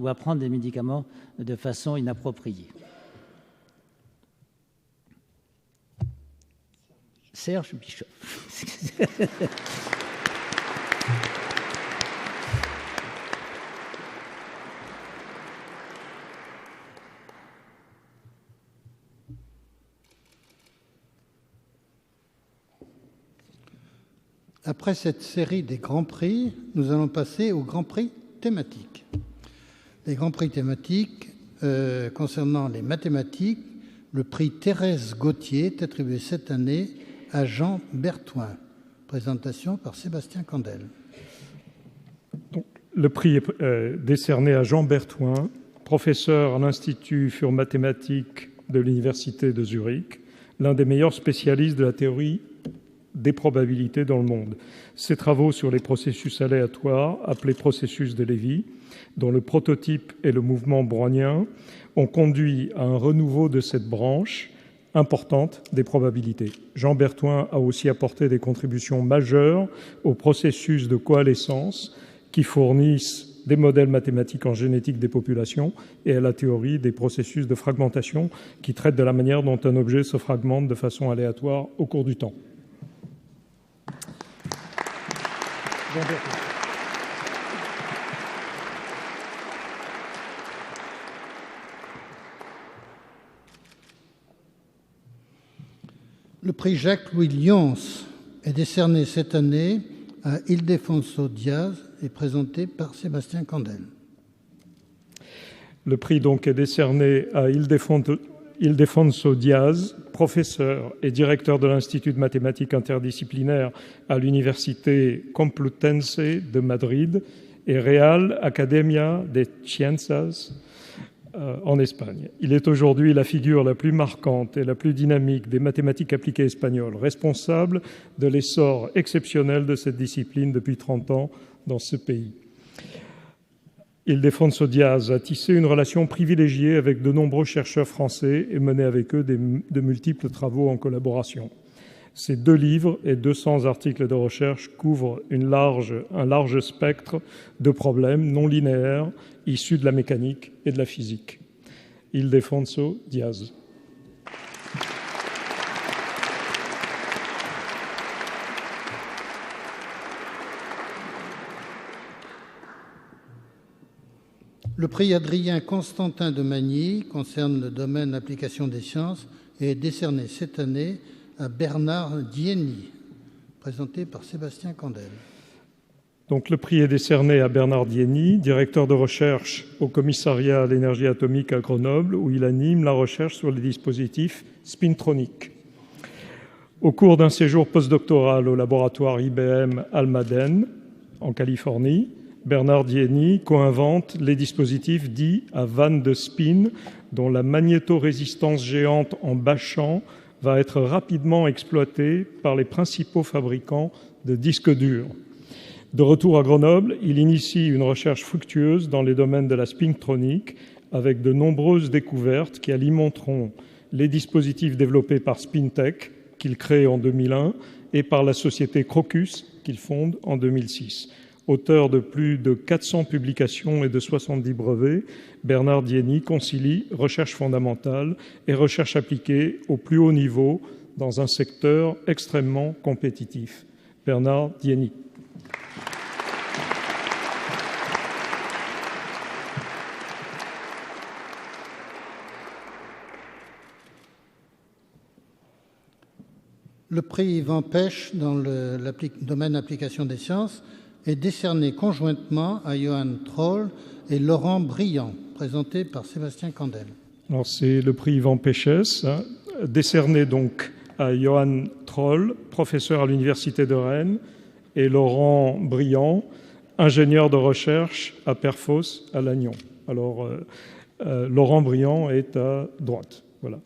à prendre des médicaments de façon inappropriée. Serge Bischoff. Après cette série des Grands Prix, nous allons passer aux Grands Prix thématiques. Les Grands Prix thématiques concernant les mathématiques, le prix Thérèse Gautier est attribué cette année à Jean Berthoin. Présentation par Sébastien Candel. Donc, le prix est décerné à Jean Berthoin, professeur à l'Institut für Mathematik de l'Université de Zurich, l'un des meilleurs spécialistes de la théorie des probabilités dans le monde. Ses travaux sur les processus aléatoires, appelés processus de Lévy, dont le prototype est le mouvement brownien, ont conduit à un renouveau de cette branche importante des probabilités. Jean Berthoin a aussi apporté des contributions majeures aux processus de coalescence qui fournissent des modèles mathématiques en génétique des populations et à la théorie des processus de fragmentation qui traitent de la manière dont un objet se fragmente de façon aléatoire au cours du temps. Le prix Jacques-Louis Lyons est décerné cette année à Ildefonso Diaz et présenté par Sébastien Candel. Le prix donc est décerné à Ildefonso Diaz, professeur et directeur de l'Institut de mathématiques interdisciplinaires à l'Université Complutense de Madrid et Real Academia de Ciencias en Espagne. Il est aujourd'hui la figure la plus marquante et la plus dynamique des mathématiques appliquées espagnoles, responsable de l'essor exceptionnel de cette discipline depuis 30 ans dans ce pays. Ildefonso Diaz a tissé une relation privilégiée avec de nombreux chercheurs français et mené avec eux de multiples travaux en collaboration. Ces 2 livres et 200 articles de recherche couvrent un large spectre de problèmes non linéaires issus de la mécanique et de la physique. Ildefonso Diaz. Le prix Adrien Constantin de Magny concerne le domaine application des sciences et est décerné cette année à Bernard Dieny, présenté par Sébastien Candel. Donc, le prix est décerné à Bernard Dieny, directeur de recherche au commissariat à l'énergie atomique à Grenoble, où il anime la recherche sur les dispositifs spintroniques. Au cours d'un séjour postdoctoral au laboratoire IBM Almaden, en Californie, Bernard Dieny co-invente les dispositifs dits à vannes de spin, dont la magnétorésistance géante en bas champ va être rapidement exploitée par les principaux fabricants de disques durs. De retour à Grenoble, il initie une recherche fructueuse dans les domaines de la spintronique, avec de nombreuses découvertes qui alimenteront les dispositifs développés par Spintech, qu'il crée en 2001, et par la société Crocus, qu'il fonde en 2006. Auteur de plus de 400 publications et de 70 brevets, Bernard Dieny concilie recherche fondamentale et recherche appliquée au plus haut niveau dans un secteur extrêmement compétitif. Bernard Dieny. Le prix Yvan Pech dans le domaine application des sciences est décerné conjointement à Johan Troll et Laurent Briand, présenté par Sébastien Candel. Alors, c'est le prix Yvan Péchès, décerné donc à Johan Troll, professeur à l'Université de Rennes, et Laurent Briand, ingénieur de recherche à Perfos, à Lannion. Alors, Laurent Briand est à droite. Voilà.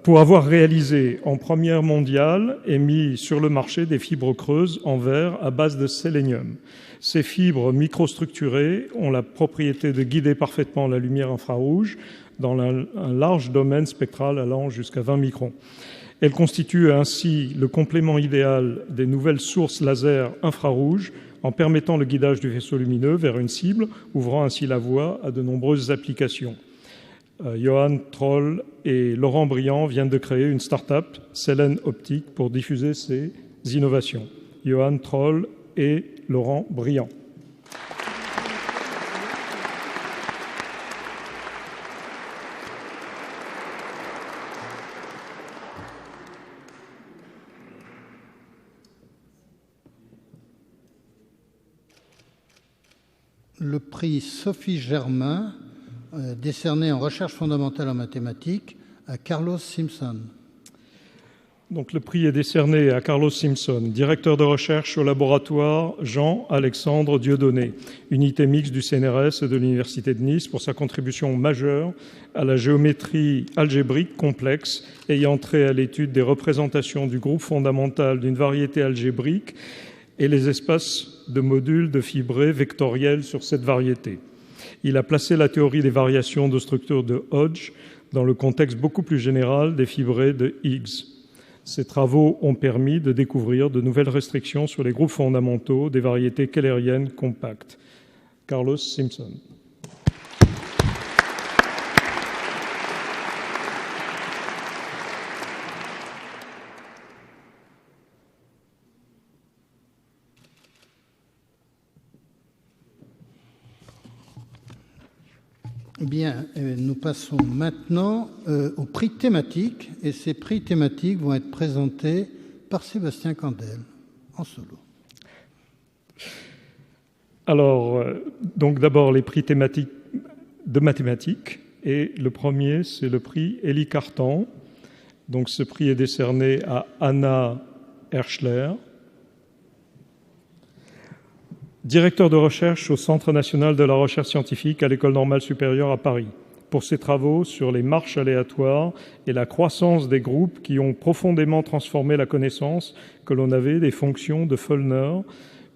Pour avoir réalisé en première mondiale et mis sur le marché des fibres creuses en verre à base de sélénium. Ces fibres microstructurées ont la propriété de guider parfaitement la lumière infrarouge dans un large domaine spectral allant jusqu'à 20 microns. Elles constituent ainsi le complément idéal des nouvelles sources laser infrarouges en permettant le guidage du faisceau lumineux vers une cible, ouvrant ainsi la voie à de nombreuses applications. Johan Troll et Laurent Briand viennent de créer une start-up, Selen Optique, pour diffuser ces innovations. Johan Troll et Laurent Briand. Le prix Sophie Germain, décerné en recherche fondamentale en mathématiques à Carlos Simpson. Donc, le prix est décerné à Carlos Simpson, directeur de recherche au laboratoire Jean-Alexandre Dieudonné, unité mixte du CNRS et de l'Université de Nice, pour sa contribution majeure à la géométrie algébrique complexe ayant trait à l'étude des représentations du groupe fondamental d'une variété algébrique et les espaces de modules de fibrés vectoriels sur cette variété. Il a placé la théorie des variations de structure de Hodge dans le contexte beaucoup plus général des fibrés de Higgs. Ces travaux ont permis de découvrir de nouvelles restrictions sur les groupes fondamentaux des variétés keulériennes compactes. Carlos Simpson. Bien, nous passons maintenant aux prix thématiques, et ces prix thématiques vont être présentés par Sébastien Candel, en solo. Alors, donc d'abord les prix thématiques de mathématiques, Et le premier, c'est le prix Élie Cartan. Donc ce prix est décerné à Anna Herschler, directeur de recherche au Centre national de la recherche scientifique à l'École normale supérieure à Paris, pour ses travaux sur les marches aléatoires et la croissance des groupes qui ont profondément transformé la connaissance que l'on avait des fonctions de Fellner,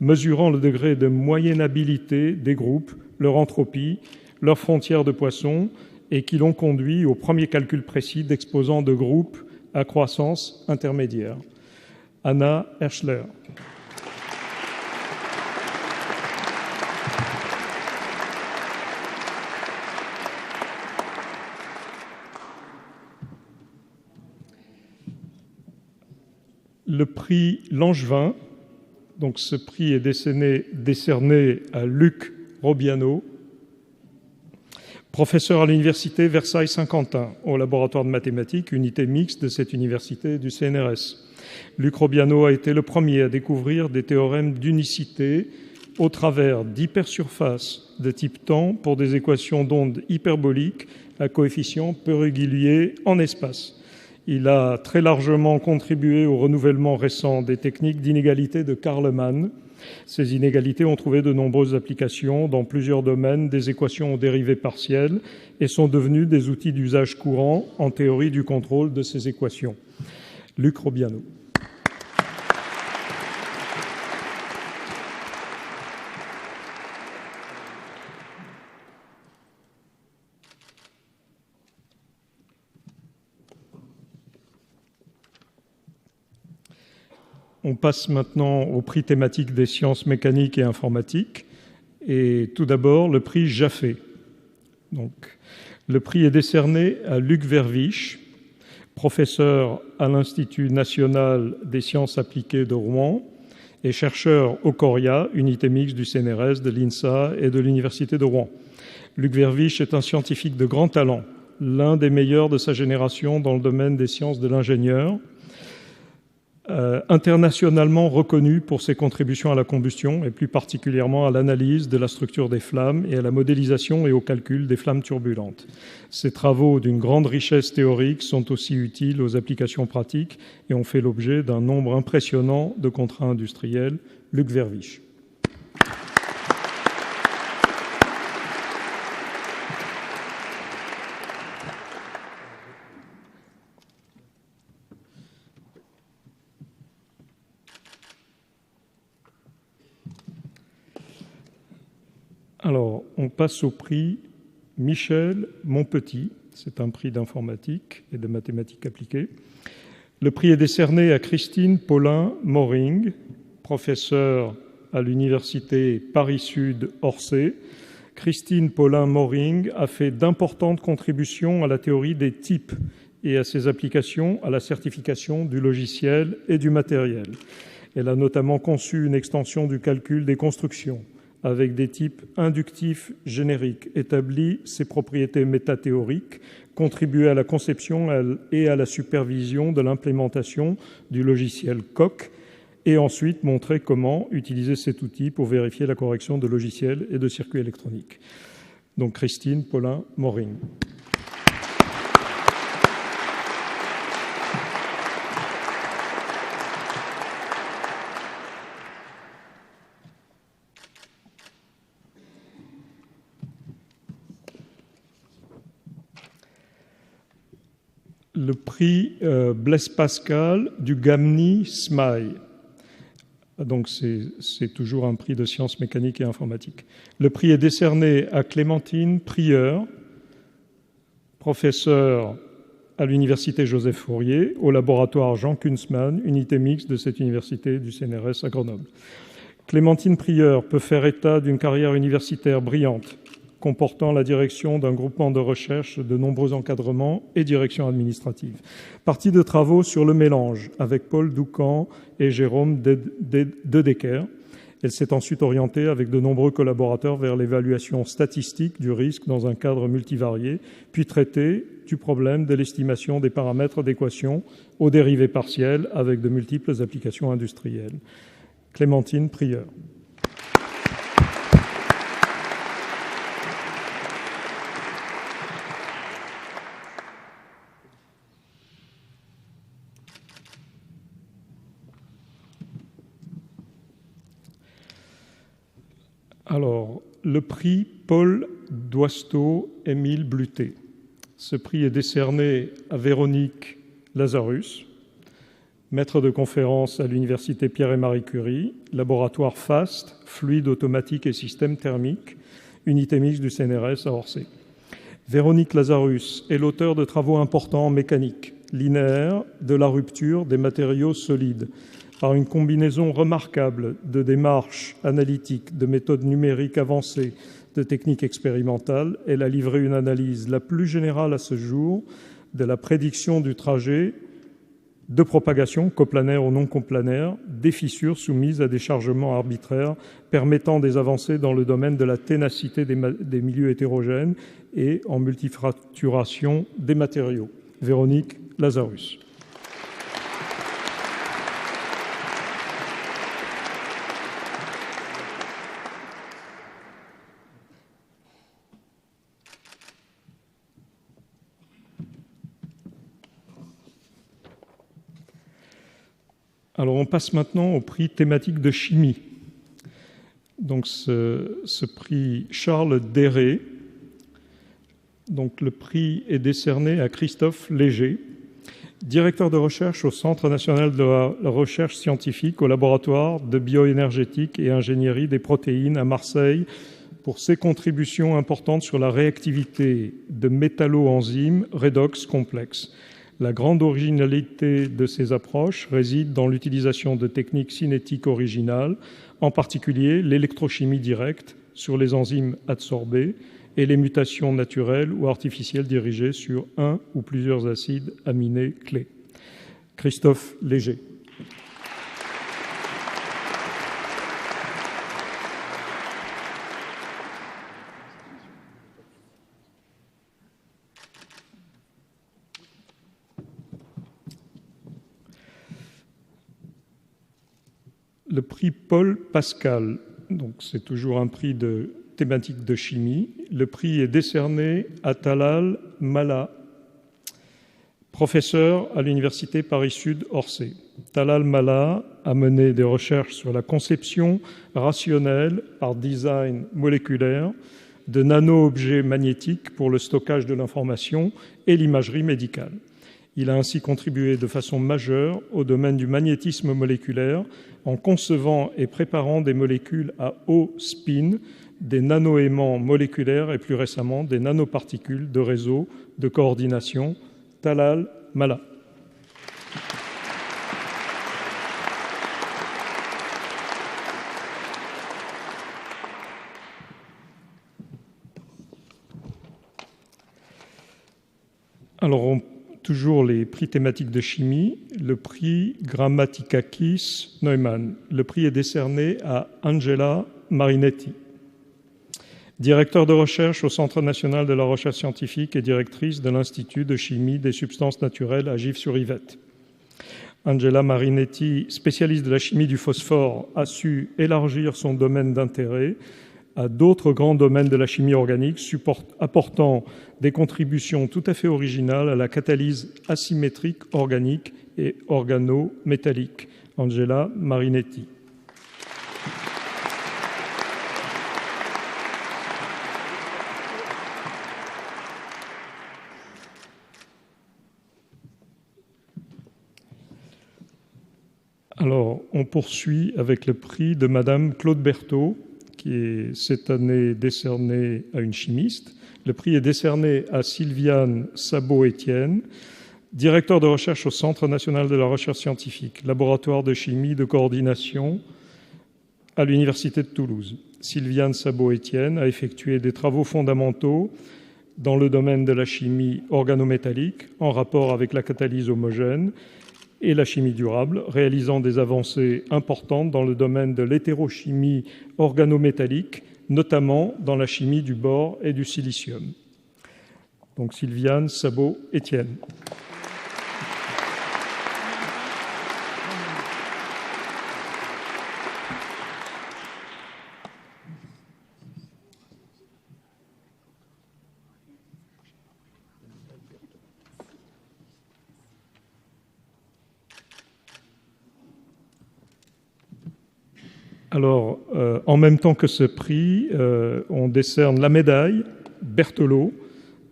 mesurant le degré de moyennabilité des groupes, leur entropie, leurs frontières de Poisson, et qui l'ont conduit au premier calcul précis d'exposants de groupes à croissance intermédiaire. Anna Herschler. Le prix Langevin, donc ce prix est décerné à Luc Robiano, professeur à l'université Versailles-Saint-Quentin, au laboratoire de mathématiques, unité mixte de cette université du CNRS. Luc Robiano a été le premier à découvrir des théorèmes d'unicité au travers d'hypersurfaces de type temps pour des équations d'ondes hyperboliques à coefficient peu régulier en espace. Il a très largement contribué au renouvellement récent des techniques d'inégalité de Karlemann. Ces inégalités ont trouvé de nombreuses applications dans plusieurs domaines des équations aux dérivées partielles et sont devenues des outils d'usage courant en théorie du contrôle de ces équations. Luc Robiano. On passe maintenant au prix thématique des sciences mécaniques et informatiques. Et tout d'abord, le prix Jaffé. Donc, le prix est décerné à Luc Verviche, professeur à l'Institut national des sciences appliquées de Rouen et chercheur au CORIA, unité mixte du CNRS, de l'INSA et de l'Université de Rouen. Luc Verviche est un scientifique de grand talent, l'un des meilleurs de sa génération dans le domaine des sciences de l'ingénieur, internationalement reconnu pour ses contributions à la combustion et plus particulièrement à l'analyse de la structure des flammes et à la modélisation et au calcul des flammes turbulentes. Ses travaux d'une grande richesse théorique sont aussi utiles aux applications pratiques et ont fait l'objet d'un nombre impressionnant de contrats industriels. Luc Verviche. Alors, on passe au prix Michel Monpetit. C'est un prix d'informatique et de mathématiques appliquées. Le prix est décerné à Christine Paulin-Moring, professeure à l'université Paris-Sud Orsay. Christine Paulin-Moring a fait d'importantes contributions à la théorie des types et à ses applications à la certification du logiciel et du matériel. Elle a notamment conçu une extension du calcul des constructions avec des types inductifs génériques, établi ses propriétés métathéoriques, contribué à la conception et à la supervision de l'implémentation du logiciel COQ, et ensuite montré comment utiliser cet outil pour vérifier la correction de logiciels et de circuits électroniques. Donc Christine Paulin-Moring. Le prix Blaise Pascal du Gamny-Smail. Donc c'est toujours un prix de sciences mécaniques et informatiques. Le prix est décerné à Clémentine Prieur, professeure à l'université Joseph Fourier, au laboratoire Jean Kunzmann, unité mixte de cette université du CNRS à Grenoble. Clémentine Prieur peut faire état d'une carrière universitaire brillante, comportant la direction d'un groupement de recherche, de nombreux encadrements et direction administrative. Partie de travaux sur le mélange avec Paul Doucan et Jérôme Dedecker. Elle s'est ensuite orientée avec de nombreux collaborateurs vers l'évaluation statistique du risque dans un cadre multivarié, puis traité du problème de l'estimation des paramètres d'équation aux dérivées partielles avec de multiples applications industrielles. Clémentine Prieur. Alors, le prix Paul Doisteau-Émile Bluté. Ce prix est décerné à Véronique Lazarus, maître de conférence à l'Université Pierre et Marie Curie, laboratoire FAST, fluide automatique et système thermique, unité mixte du CNRS à Orsay. Véronique Lazarus est l'auteur de travaux importants en mécanique linéaire de la rupture des matériaux solides par une combinaison remarquable de démarches analytiques, de méthodes numériques avancées, de techniques expérimentales. Elle a livré une analyse la plus générale à ce jour de la prédiction du trajet de propagation, coplanaire ou non coplanaire, des fissures soumises à des chargements arbitraires permettant des avancées dans le domaine de la ténacité des milieux hétérogènes et en multifracturation des matériaux. Véronique Lazarus. Alors, on passe maintenant au prix thématique de chimie. Donc, ce prix Charles Déré. Donc, le prix est décerné à Christophe Léger, directeur de recherche au Centre national de la recherche scientifique au laboratoire de bioénergétique et ingénierie des protéines à Marseille, pour ses contributions importantes sur la réactivité de métalloenzymes redox complexes. La grande originalité de ces approches réside dans l'utilisation de techniques cinétiques originales, en particulier l'électrochimie directe sur les enzymes adsorbées et les mutations naturelles ou artificielles dirigées sur un ou plusieurs acides aminés clés. Christophe Léger. Le prix Paul Pascal, donc c'est toujours un prix de thématique de chimie. Le prix est décerné à Talal Mala, professeur à l'Université Paris-Sud Orsay. Talal Mala a mené des recherches sur la conception rationnelle par design moléculaire de nano-objets magnétiques pour le stockage de l'information et l'imagerie médicale. Il a ainsi contribué de façon majeure au domaine du magnétisme moléculaire en concevant et préparant des molécules à haut spin, des nanoaimants moléculaires et plus récemment des nanoparticules de réseau de coordination. Talal Mala. Alors, toujours les prix thématiques de chimie, le prix Grammatikakis Neumann. Le prix est décerné à Angela Marinetti, directeur de recherche au Centre national de la recherche scientifique et directrice de l'Institut de chimie des substances naturelles à Gif-sur-Yvette. Angela Marinetti, spécialiste de la chimie du phosphore, a su élargir son domaine d'intérêt à d'autres grands domaines de la chimie organique, apportant des contributions tout à fait originales à la catalyse asymétrique organique et organométallique. Angela Marinetti. Alors, on poursuit avec le prix de Madame Claude Berthaud, qui est cette année décerné à une chimiste. Le prix est décerné à Sylviane Sabot-Étienne, directeur de recherche au Centre national de la recherche scientifique, laboratoire de chimie de coordination à l'Université de Toulouse. Sylviane Sabot-Étienne a effectué des travaux fondamentaux dans le domaine de la chimie organométallique en rapport avec la catalyse homogène et la chimie durable, réalisant des avancées importantes dans le domaine de l'hétérochimie organométallique, notamment dans la chimie du bore et du silicium. Donc Sylviane Sabot-Étienne. Alors, en même temps que ce prix, on décerne la médaille Berthelot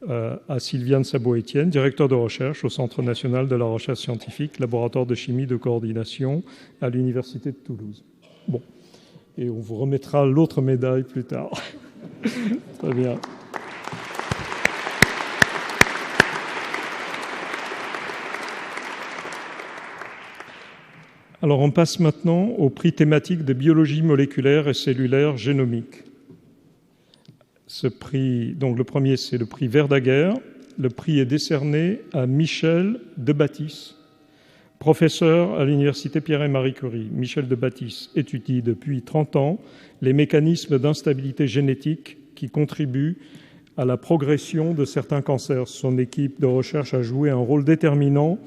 à Sylviane Sabot-Étienne, directeur de recherche au Centre national de la recherche scientifique, laboratoire de chimie de coordination à l'Université de Toulouse. Bon, et on vous remettra l'autre médaille plus tard. Très bien. Alors, on passe maintenant au prix thématique de biologie moléculaire et cellulaire génomique. Ce prix, donc le premier, c'est le prix Verdaguer. Le prix est décerné à Michel Debatisse, professeur à l'Université Pierre et Marie Curie. Michel Debatisse étudie depuis 30 ans les mécanismes d'instabilité génétique qui contribuent à la progression de certains cancers. Son équipe de recherche a joué un rôle déterminant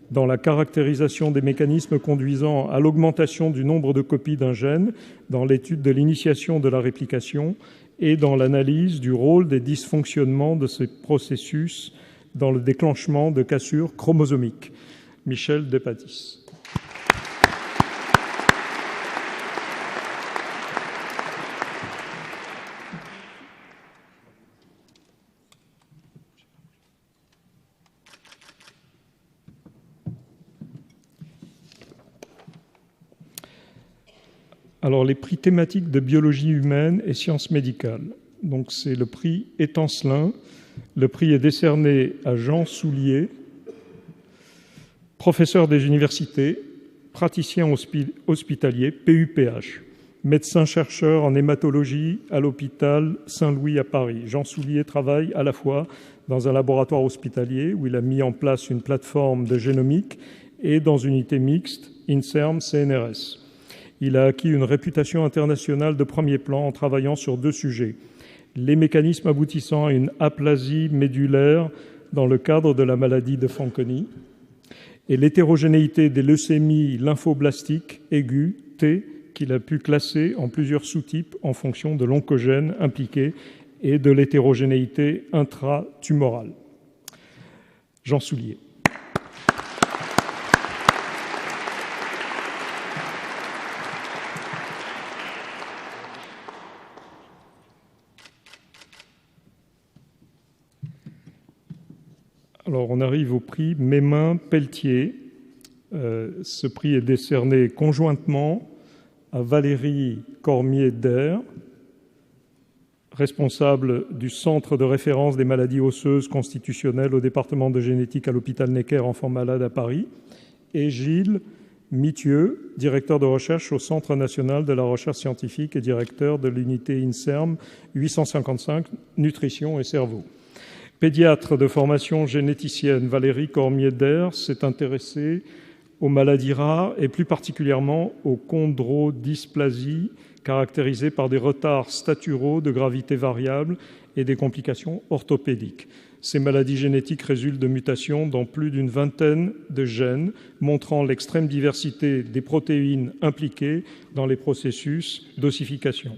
dans la caractérisation des mécanismes conduisant à l'augmentation du nombre de copies d'un gène, dans l'étude de l'initiation de la réplication et dans l'analyse du rôle des dysfonctionnements de ces processus dans le déclenchement de cassures chromosomiques. Michel Debatisse. Alors, les prix thématiques de biologie humaine et sciences médicales. Donc, c'est le prix Étancelin. Le prix est décerné à Jean Soulier, professeur des universités, praticien hospitalier, PUPH, médecin-chercheur en hématologie à l'hôpital Saint-Louis à Paris. Jean Soulier travaille à la fois dans un laboratoire hospitalier où il a mis en place une plateforme de génomique et dans une unité mixte INSERM-CNRS. Il a acquis une réputation internationale de premier plan en travaillant sur 2 sujets. Les mécanismes aboutissant à une aplasie médulaire dans le cadre de la maladie de Fanconi et l'hétérogénéité des leucémies lymphoblastiques aiguës, T, qu'il a pu classer en plusieurs sous-types en fonction de l'oncogène impliqué et de l'hétérogénéité intratumorale. Jean Soulier. Alors, on arrive au prix Mémin-Pelletier. Ce prix est décerné conjointement à Valérie Cormier-Der, responsable du Centre de référence des maladies osseuses constitutionnelles au département de génétique à l'hôpital Necker Enfants Malades à Paris, et Gilles Mithieu, directeur de recherche au Centre national de la recherche scientifique et directeur de l'unité INSERM 855, Nutrition et Cerveau. Pédiatre de formation généticienne, Valérie Cormier-Der s'est intéressée aux maladies rares et plus particulièrement aux chondrodysplasies caractérisées par des retards staturaux de gravité variable et des complications orthopédiques. Ces maladies génétiques résultent de mutations dans plus d'une vingtaine de gènes, montrant l'extrême diversité des protéines impliquées dans les processus d'ossification.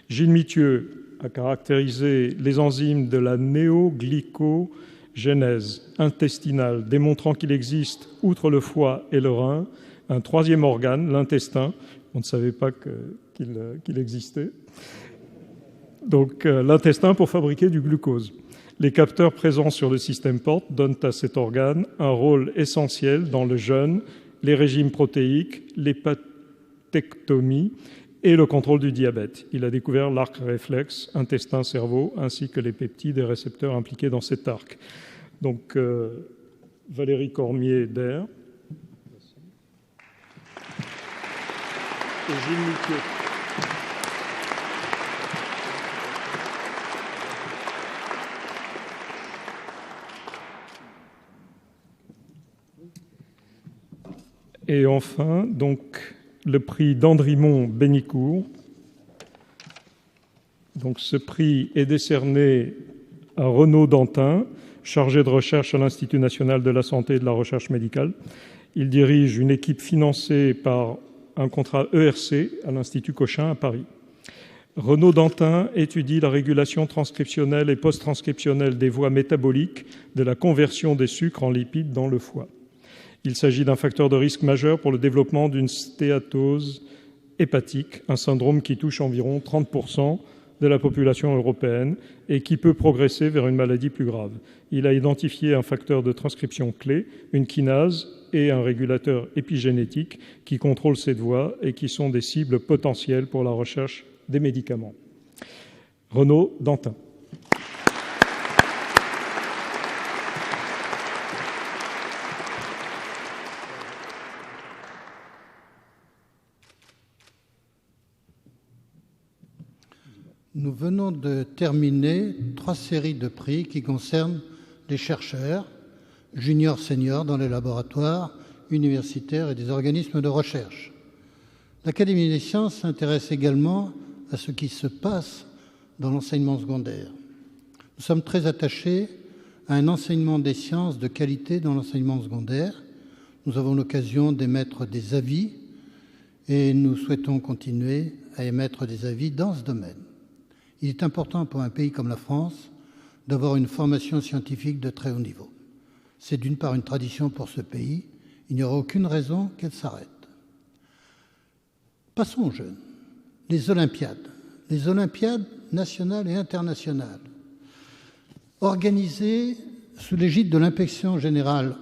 Gilles Mithieu a caractérisé les enzymes de la néoglycogénèse intestinale, démontrant qu'il existe, outre le foie et le rein, un 3e organe, l'intestin. On ne savait pas qu'il existait. Donc, l'intestin pour fabriquer du glucose. Les capteurs présents sur le système PORT donnent à cet organe un rôle essentiel dans le jeûne, les régimes protéiques, l'hépatectomie et le contrôle du diabète. Il a découvert l'arc réflexe intestin-cerveau ainsi que les peptides et récepteurs impliqués dans cet arc. Donc, Valérie Cormier-Der et Gilles Mithieu. Et enfin, donc, le prix d'Andrimont-Bénicourt. Donc, ce prix est décerné à Renaud Dantin, chargé de recherche à l'Institut national de la santé et de la recherche médicale. Il dirige une équipe financée par un contrat ERC à l'Institut Cochin à Paris. Renaud Dantin étudie la régulation transcriptionnelle et post-transcriptionnelle des voies métaboliques de la conversion des sucres en lipides dans le foie. Il s'agit d'un facteur de risque majeur pour le développement d'une stéatose hépatique, un syndrome qui touche environ 30% de la population européenne et qui peut progresser vers une maladie plus grave. Il a identifié un facteur de transcription clé, une kinase et un régulateur épigénétique qui contrôlent cette voie et qui sont des cibles potentielles pour la recherche des médicaments. Renaud Dantin. Nous venons de terminer 3 séries de prix qui concernent les chercheurs, juniors, seniors dans les laboratoires universitaires et des organismes de recherche. L'Académie des sciences s'intéresse également à ce qui se passe dans l'enseignement secondaire. Nous sommes très attachés à un enseignement des sciences de qualité dans l'enseignement secondaire. Nous avons l'occasion d'émettre des avis et nous souhaitons continuer à émettre des avis dans ce domaine. Il est important pour un pays comme la France d'avoir une formation scientifique de très haut niveau. C'est d'une part une tradition pour ce pays, il n'y aura aucune raison qu'elle s'arrête. Passons aux jeunes. Les Olympiades nationales et internationales, organisées sous l'égide de l'inspection générale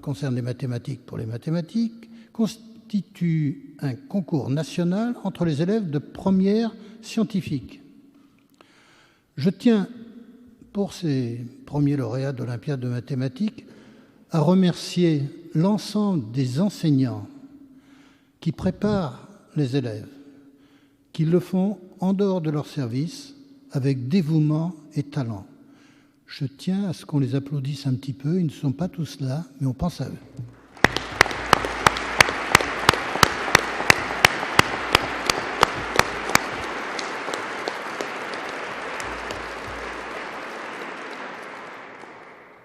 concernant les mathématiques pour les mathématiques, constituent un concours national entre les élèves de première scientifique. Je tiens, pour ces premiers lauréats d'Olympiade de mathématiques, à remercier l'ensemble des enseignants qui préparent les élèves, qui le font en dehors de leur service, avec dévouement et talent. Je tiens à ce qu'on les applaudisse un petit peu, ils ne sont pas tous là, mais on pense à eux.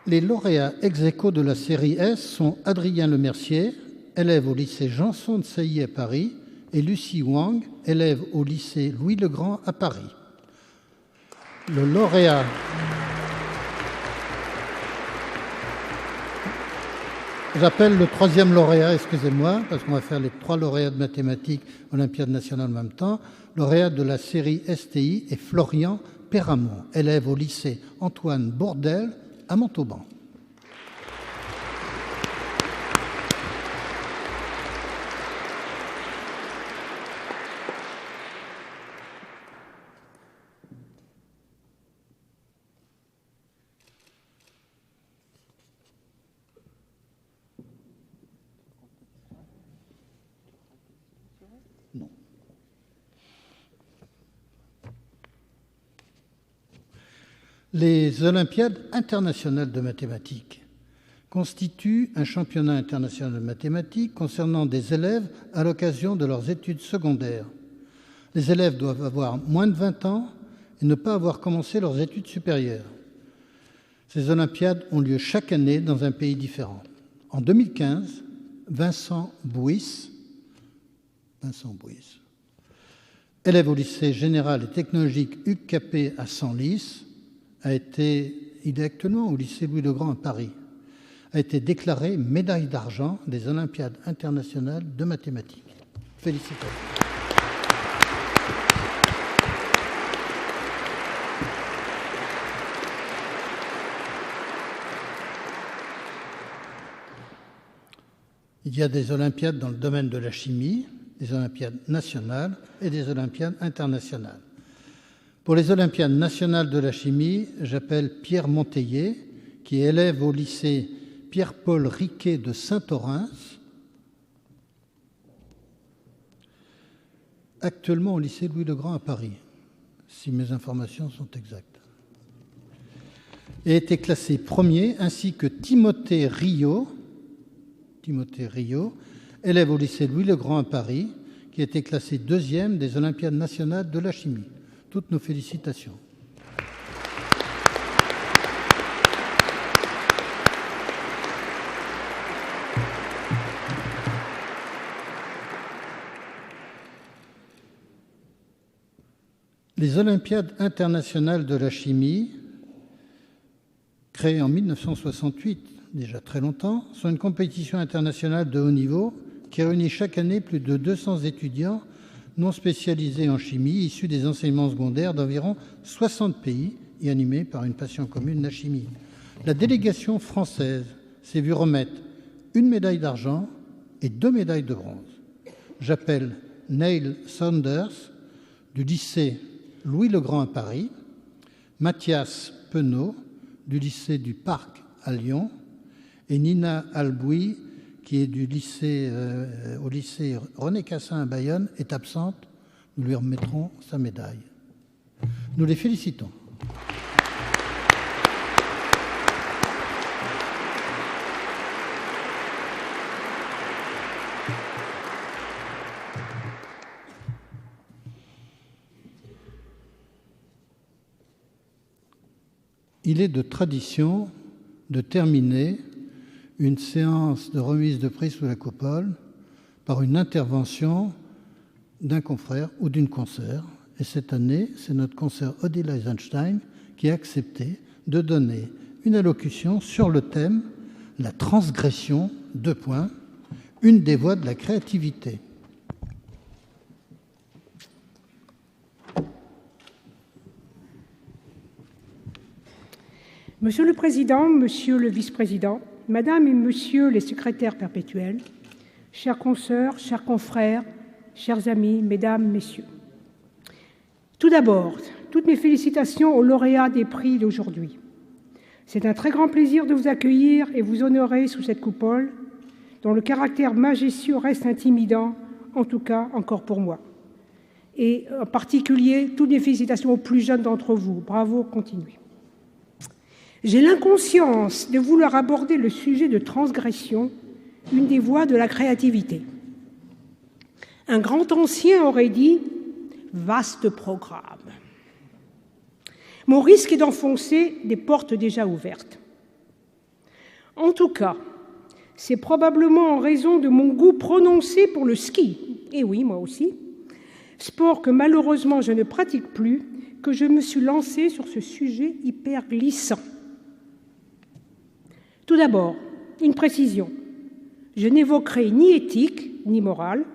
Les lauréats ex aequo de la série S sont Adrien Lemercier, élève au lycée Janson de Sailly à Paris, et Lucie Wang, élève au lycée Louis-le-Grand à Paris. Le lauréat J'appelle le 3e lauréat, excusez-moi, parce qu'on va faire les 3 lauréats de mathématiques Olympiade nationale en même temps. Lauréat de la série STI est Florian Perramont, élève au lycée Antoine Bourdelle à Montauban. Non. Les Olympiades internationales de mathématiques constituent un championnat international de mathématiques concernant des élèves à l'occasion de leurs études secondaires. Les élèves doivent avoir moins de 20 ans et ne pas avoir commencé leurs études supérieures. Ces Olympiades ont lieu chaque année dans un pays différent. En 2015, Vincent Bouis, élève au lycée général et technologique Hugues Capet à Senlis, il est actuellement au lycée Louis-le-Grand à Paris, a été déclaré médaille d'argent des Olympiades internationales de mathématiques. Félicitations. Il y a des Olympiades dans le domaine de la chimie, des Olympiades nationales et des Olympiades internationales. Pour les Olympiades nationales de la chimie, j'appelle Pierre Monteiller, qui est élève au lycée Pierre-Paul Riquet de Saint-Orens, actuellement au lycée Louis-le-Grand à Paris, si mes informations sont exactes, et a été classé premier, ainsi que Timothée Rio, élève au lycée Louis-le-Grand à Paris, qui a été classé 2e des Olympiades nationales de la chimie. Toutes nos félicitations. Les Olympiades internationales de la chimie, créées en 1968, déjà très longtemps, sont une compétition internationale de haut niveau qui réunit chaque année plus de 200 étudiants non spécialisée en chimie, issue des enseignements secondaires d'environ 60 pays et animée par une passion commune, la chimie. La délégation française s'est vue remettre une médaille d'argent et 2 médailles de bronze. J'appelle Neil Saunders du lycée Louis-le-Grand à Paris, Mathias Penaud du lycée du Parc à Lyon et Nina Albouy qui est au lycée René Cassin à Bayonne, est absente. Nous lui remettrons sa médaille. Nous les félicitons. Il est de tradition de terminer une séance de remise de prix sous la coupole par une intervention d'un confrère ou d'une consoeur. Et cette année, c'est notre consoeur Odile Eisenstein qui a accepté de donner une allocution sur le thème « La transgression, : une des voies de la créativité ». Monsieur le Président, Monsieur le Vice-président, Madame et Monsieur les secrétaires perpétuels, chères consoeurs, chers confrères, chers amis, Mesdames, Messieurs. Tout d'abord, toutes mes félicitations aux lauréats des prix d'aujourd'hui. C'est un très grand plaisir de vous accueillir et vous honorer sous cette coupole, dont le caractère majestueux reste intimidant, en tout cas encore pour moi. Et en particulier, toutes mes félicitations aux plus jeunes d'entre vous. Bravo, continuez. J'ai l'inconscience de vouloir aborder le sujet de transgression, une des voies de la créativité. Un grand ancien aurait dit « vaste programme ». Mon risque est d'enfoncer des portes déjà ouvertes. En tout cas, c'est probablement en raison de mon goût prononcé pour le ski, et oui, moi aussi, sport que malheureusement je ne pratique plus, que je me suis lancée sur ce sujet hyper glissant. Tout d'abord, une précision. Je n'évoquerai ni éthique, ni morale,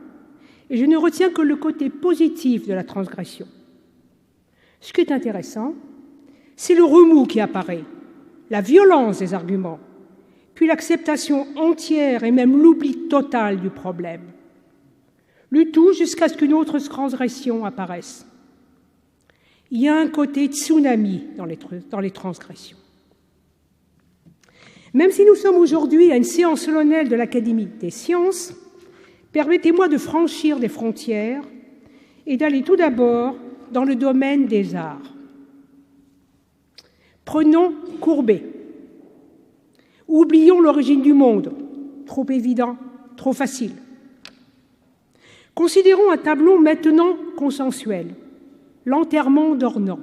et je ne retiens que le côté positif de la transgression. Ce qui est intéressant, c'est le remous qui apparaît, la violence des arguments, puis l'acceptation entière et même l'oubli total du problème. Le tout jusqu'à ce qu'une autre transgression apparaisse. Il y a un côté tsunami dans les transgressions. Même si nous sommes aujourd'hui à une séance solennelle de l'Académie des sciences, permettez-moi de franchir des frontières et d'aller tout d'abord dans le domaine des arts. Prenons Courbet. Oublions l'origine du monde, trop évident, trop facile. Considérons un tableau maintenant consensuel, l'enterrement d'Ornans.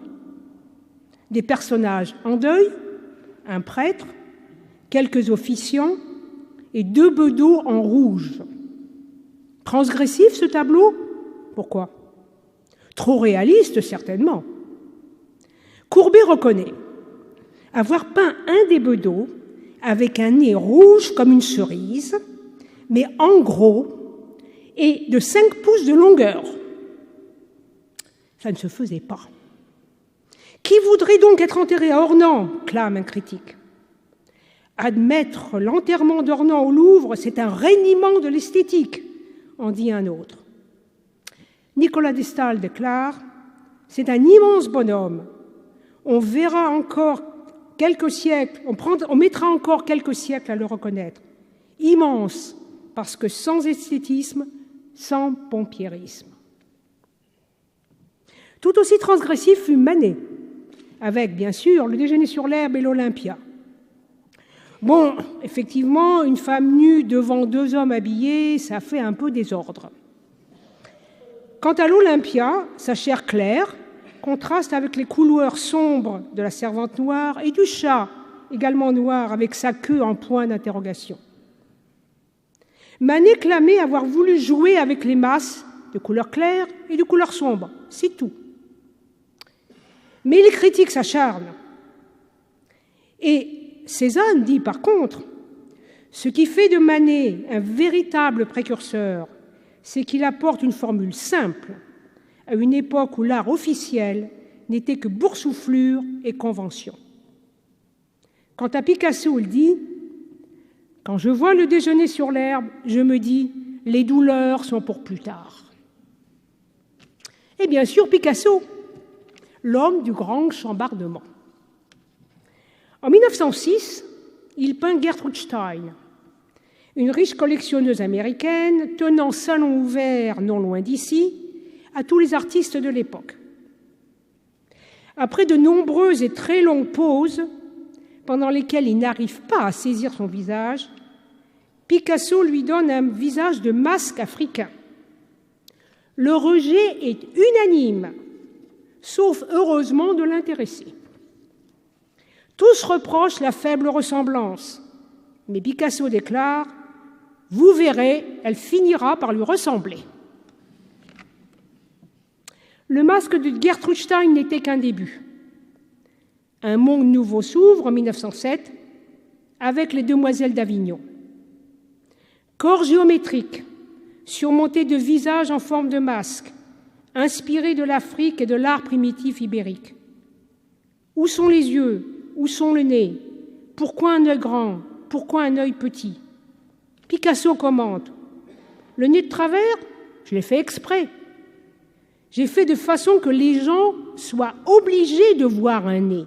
Des personnages en deuil, un prêtre, quelques officiants et 2 bedeaux en rouge. Transgressif, ce tableau? Pourquoi? Trop réaliste, certainement. Courbet reconnaît avoir peint un des bedeaux avec un nez rouge comme une cerise, mais en gros et de 5 pouces de longueur. Ça ne se faisait pas. Qui voudrait donc être enterré à Ornans? Clame un critique. Admettre l'enterrement d'Ornans au Louvre, c'est un reniement de l'esthétique, en dit un autre. Nicolas de Staël déclare « C'est un immense bonhomme. On verra encore quelques siècles, on mettra encore quelques siècles à le reconnaître. Immense, parce que sans esthétisme, sans pompierisme. » Tout aussi transgressif fut Manet, avec, bien sûr, le déjeuner sur l'herbe et l'Olympia. Bon, effectivement, une femme nue devant 2 hommes habillés, ça fait un peu désordre. Quant à l'Olympia, sa chair claire contraste avec les couleurs sombres de la servante noire et du chat, également noir, avec sa queue en point d'interrogation. Manet clamait avoir voulu jouer avec les masses de couleur claire et de couleur sombre, c'est tout. Mais les critiques s'acharnent. Et Cézanne dit par contre, ce qui fait de Manet un véritable précurseur, c'est qu'il apporte une formule simple, à une époque où l'art officiel n'était que boursouflure et convention. Quant à Picasso, il dit « Quand je vois le déjeuner sur l'herbe, je me dis « les douleurs sont pour plus tard ». Et bien sûr, Picasso, l'homme du grand chambardement. En 1906, il peint Gertrude Stein, une riche collectionneuse américaine tenant salon ouvert non loin d'ici à tous les artistes de l'époque. Après de nombreuses et très longues pauses, pendant lesquelles il n'arrive pas à saisir son visage, Picasso lui donne un visage de masque africain. Le rejet est unanime, sauf heureusement de l'intéressé. Tous reprochent la faible ressemblance, mais Picasso déclare « Vous verrez, elle finira par lui ressembler ». Le masque de Gertrude Stein n'était qu'un début. Un monde nouveau s'ouvre en 1907 avec les Demoiselles d'Avignon. Corps géométrique, surmonté de visages en forme de masque, inspirés de l'Afrique et de l'art primitif ibérique. Où sont les yeux? Où sont le nez? Pourquoi un œil grand? Pourquoi un œil petit? Picasso commente « Le nez de travers, je l'ai fait exprès. J'ai fait de façon que les gens soient obligés de voir un nez. »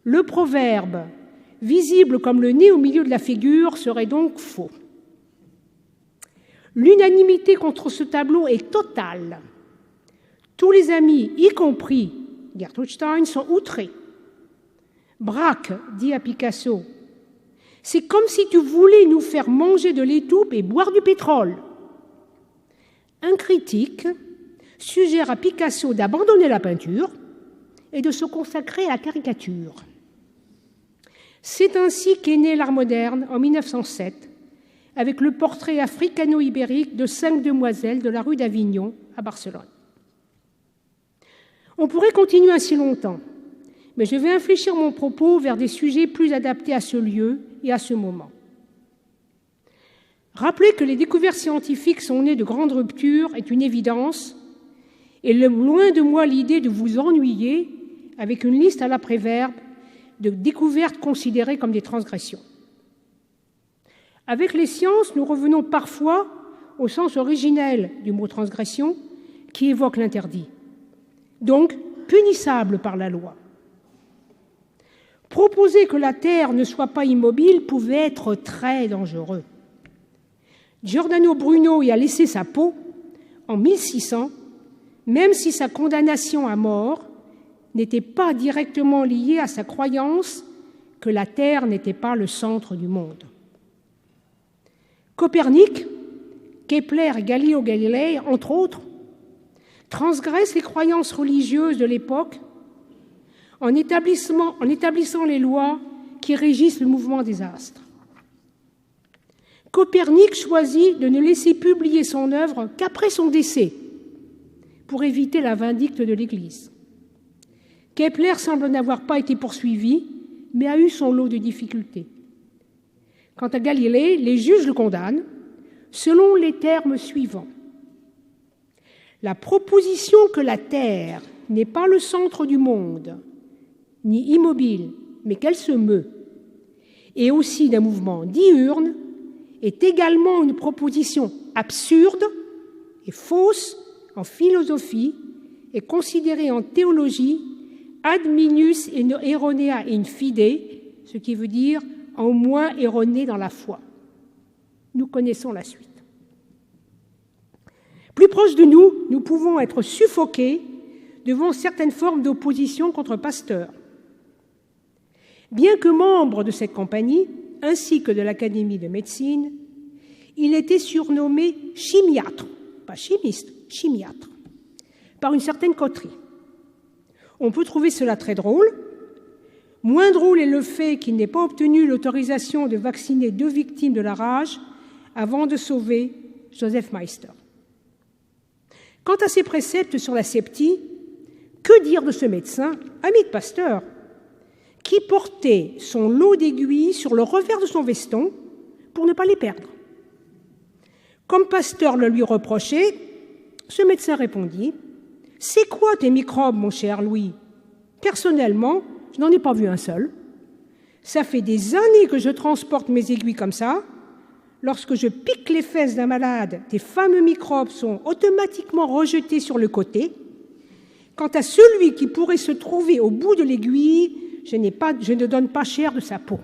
Le proverbe « visible comme le nez au milieu de la figure » serait donc faux. L'unanimité contre ce tableau est totale. Tous les amis, y compris Gertrude Stein, sont outrés. Braque dit à Picasso « C'est comme si tu voulais nous faire manger de l'étoupe et boire du pétrole. » Un critique suggère à Picasso d'abandonner la peinture et de se consacrer à la caricature. C'est ainsi qu'est né l'art moderne en 1907, avec le portrait africano-ibérique de 5 demoiselles de la rue d'Avignon à Barcelone. On pourrait continuer ainsi longtemps, mais je vais infléchir mon propos vers des sujets plus adaptés à ce lieu et à ce moment. Rappeler que les découvertes scientifiques sont nées de grandes ruptures est une évidence, et loin de moi l'idée de vous ennuyer avec une liste à l'après-verbe de découvertes considérées comme des transgressions. Avec les sciences, nous revenons parfois au sens originel du mot transgression qui évoque l'interdit, donc punissable par la loi. Proposer que la Terre ne soit pas immobile pouvait être très dangereux. Giordano Bruno y a laissé sa peau en 1600, même si sa condamnation à mort n'était pas directement liée à sa croyance que la Terre n'était pas le centre du monde. Copernic, Kepler et Galileo Galilei, entre autres, transgressent les croyances religieuses de l'époque en établissant les lois qui régissent le mouvement des astres. Copernic choisit de ne laisser publier son œuvre qu'après son décès, pour éviter la vindicte de l'Église. Kepler semble n'avoir pas été poursuivi, mais a eu son lot de difficultés. Quant à Galilée, les juges le condamnent selon les termes suivants. La proposition que la Terre n'est pas le centre du monde, ni immobile, mais qu'elle se meut, et aussi d'un mouvement diurne, est également une proposition absurde et fausse en philosophie et considérée en théologie ad minus erronea in fide, ce qui veut dire en moins erronée dans la foi. Nous connaissons la suite. Plus proche de nous, nous pouvons être suffoqués devant certaines formes d'opposition contre Pasteur. Bien que membre de cette compagnie, ainsi que de l'Académie de médecine, il était surnommé chimiatre, pas chimiste, chimiatre, par une certaine coterie. On peut trouver cela très drôle. Moins drôle est le fait qu'il n'ait pas obtenu l'autorisation de vacciner 2 victimes de la rage avant de sauver Joseph Meister. Quant à ses préceptes sur la septie, que dire de ce médecin, ami de Pasteur, qui portait son lot d'aiguilles sur le revers de son veston pour ne pas les perdre. Comme Pasteur le lui reprochait, Ce médecin répondit « C'est quoi tes microbes, mon cher Louis ? Personnellement, je n'en ai pas vu un seul. Ça fait des années que je transporte mes aiguilles comme ça. Lorsque je pique les fesses d'un malade, tes fameux microbes sont automatiquement rejetés sur le côté. Quant à celui qui pourrait se trouver au bout de l'aiguille, je ne donne pas cher de sa peau. »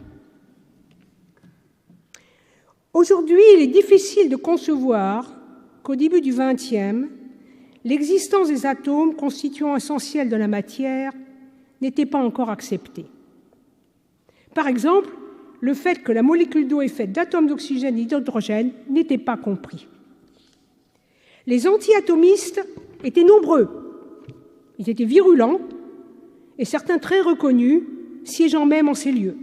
Aujourd'hui, il est difficile de concevoir qu'au début du XXe, l'existence des atomes constituant essentiel de la matière n'était pas encore acceptée. Par exemple, le fait que la molécule d'eau est faite d'atomes d'oxygène et d'hydrogène n'était pas compris. Les anti-atomistes étaient nombreux, ils étaient virulents, et certains très reconnus, siégeant même en ces lieux.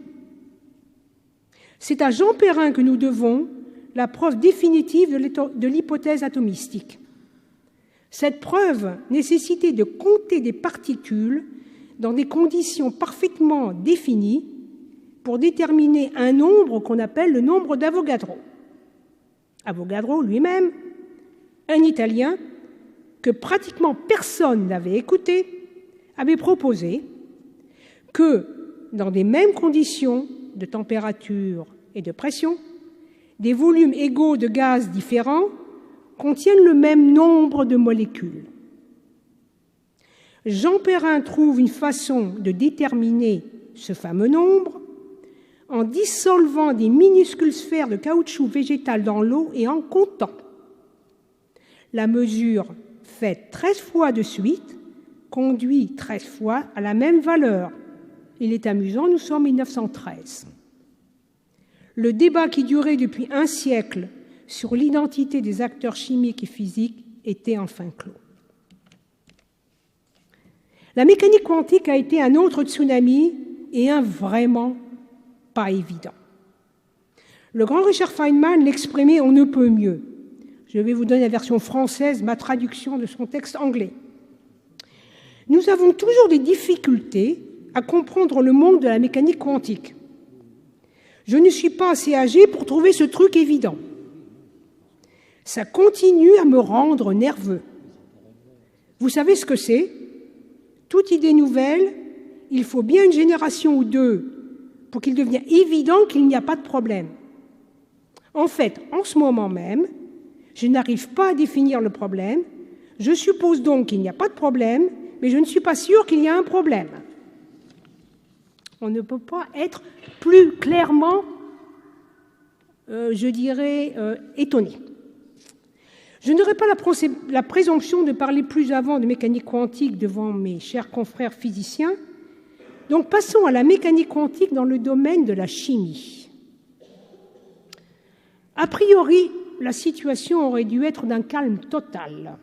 C'est à Jean Perrin que nous devons la preuve définitive de l'hypothèse atomistique. Cette preuve nécessitait de compter des particules dans des conditions parfaitement définies pour déterminer un nombre qu'on appelle le nombre d'Avogadro. Avogadro lui-même, un Italien que pratiquement personne n'avait écouté, avait proposé que, dans des mêmes conditions de température et de pression, des volumes égaux de gaz différents contiennent le même nombre de molécules. Jean Perrin trouve une façon de déterminer ce fameux nombre en dissolvant des minuscules sphères de caoutchouc végétal dans l'eau et en comptant. La mesure faite 13 fois de suite conduit 13 fois à la même valeur. Il est amusant, nous sommes en 1913. Le débat qui durait depuis un siècle sur l'identité des acteurs chimiques et physiques était enfin clos. La mécanique quantique a été un autre tsunami et un vraiment pas évident. Le grand Richard Feynman l'exprimait on ne peut mieux. Je vais vous donner la version française, ma traduction de son texte anglais. Nous avons toujours des difficultés à comprendre le monde de la mécanique quantique. Je ne suis pas assez âgé pour trouver ce truc évident. Ça continue à me rendre nerveux. Vous savez ce que c'est ? Toute idée nouvelle, il faut bien une génération ou deux pour qu'il devienne évident qu'il n'y a pas de problème. En fait, en ce moment même, je n'arrive pas à définir le problème. Je suppose donc qu'il n'y a pas de problème, mais je ne suis pas sûr qu'il y a un problème. On ne peut pas être plus clairement, étonné. Je n'aurai pas la présomption de parler plus avant de mécanique quantique devant mes chers confrères physiciens. Donc passons à la mécanique quantique dans le domaine de la chimie. A priori, la situation aurait dû être d'un calme total,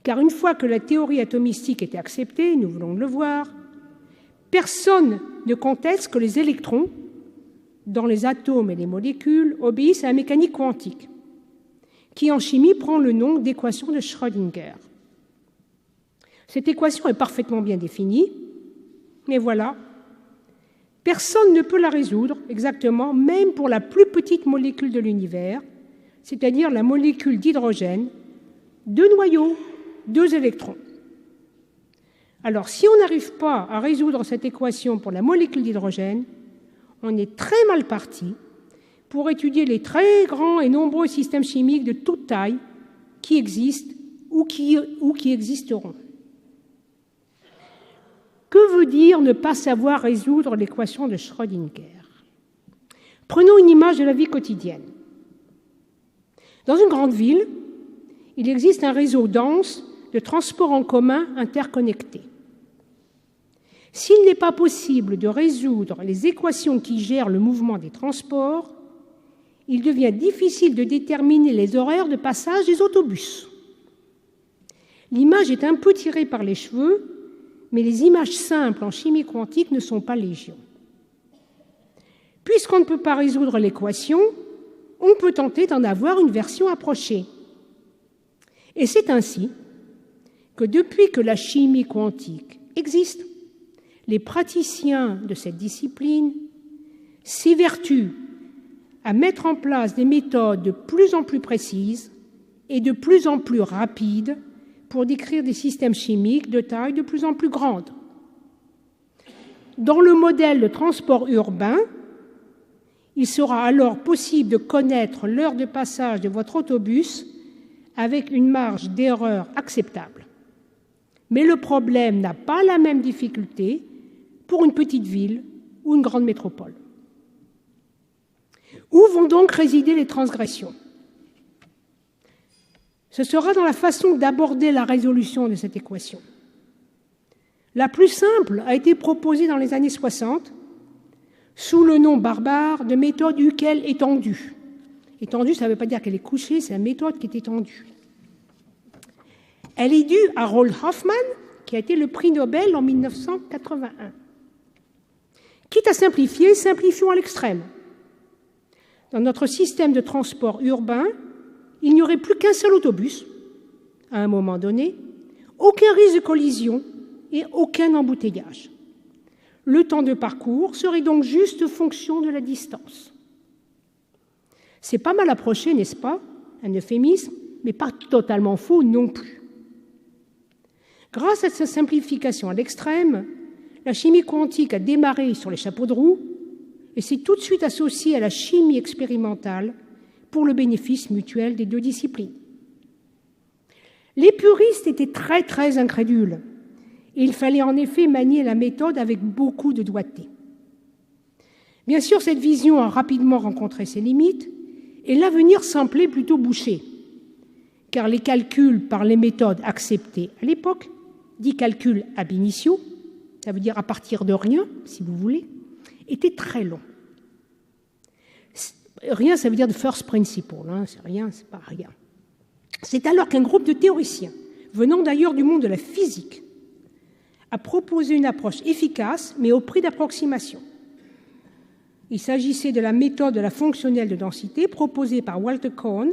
car une fois que la théorie atomistique était acceptée, nous venons de le voir, personne ne conteste que les électrons, dans les atomes et les molécules, obéissent à la mécanique quantique, qui en chimie prend le nom d'équation de Schrödinger. Cette équation est parfaitement bien définie, mais voilà, personne ne peut la résoudre exactement, même pour la plus petite molécule de l'univers, c'est-à-dire la molécule d'hydrogène, 2 noyaux, 2 électrons. Alors, si on n'arrive pas à résoudre cette équation pour la molécule d'hydrogène, on est très mal parti pour étudier les très grands et nombreux systèmes chimiques de toute taille qui existent ou qui existeront. Que veut dire ne pas savoir résoudre l'équation de Schrödinger ? Prenons une image de la vie quotidienne. Dans une grande ville, il existe un réseau dense de transports en commun interconnectés. S'il n'est pas possible de résoudre les équations qui gèrent le mouvement des transports, il devient difficile de déterminer les horaires de passage des autobus. L'image est un peu tirée par les cheveux, mais les images simples en chimie quantique ne sont pas légion. Puisqu'on ne peut pas résoudre l'équation, on peut tenter d'en avoir une version approchée. Et c'est ainsi que depuis que la chimie quantique existe, les praticiens de cette discipline s'évertuent à mettre en place des méthodes de plus en plus précises est de plus en plus rapide pour décrire des systèmes chimiques de taille de plus en plus grande. Dans le modèle de transport urbain, il sera alors possible de connaître l'heure de passage de votre autobus avec une marge d'erreur acceptable. Mais le problème n'a pas la même difficulté pour une petite ville ou une grande métropole. Où vont donc résider les transgressions? Ce sera dans la façon d'aborder la résolution de cette équation. La plus simple a été proposée dans les années 60 sous le nom barbare de méthode Huckel étendue. Étendue, ça ne veut pas dire qu'elle est couchée, c'est la méthode qui est étendue. Elle est due à Roald Hoffmann, qui a été le prix Nobel en 1981. Quitte à simplifier, simplifions à l'extrême. Dans notre système de transport urbain, il n'y aurait plus qu'un seul autobus, à un moment donné, aucun risque de collision et aucun embouteillage. Le temps de parcours serait donc juste fonction de la distance. C'est pas mal approché, n'est-ce pas? Un euphémisme, mais pas totalement faux non plus. Grâce à cette simplification à l'extrême, la chimie quantique a démarré sur les chapeaux de roue et s'est tout de suite associée à la chimie expérimentale pour le bénéfice mutuel des deux disciplines. Les puristes étaient très incrédules. Et il fallait en effet manier la méthode avec beaucoup de doigté. Bien sûr, cette vision a rapidement rencontré ses limites et l'avenir semblait plutôt bouché, car les calculs par les méthodes acceptées à l'époque, dits calculs ab initio, ça veut dire à partir de rien, si vous voulez, étaient très longs. Rien, ça veut dire de first principle, hein, c'est rien, c'est pas rien. C'est alors qu'un groupe de théoriciens, venant d'ailleurs du monde de la physique, a proposé une approche efficace, mais au prix d'approximation. Il s'agissait de la méthode de la fonctionnelle de densité proposée par Walter Cohn,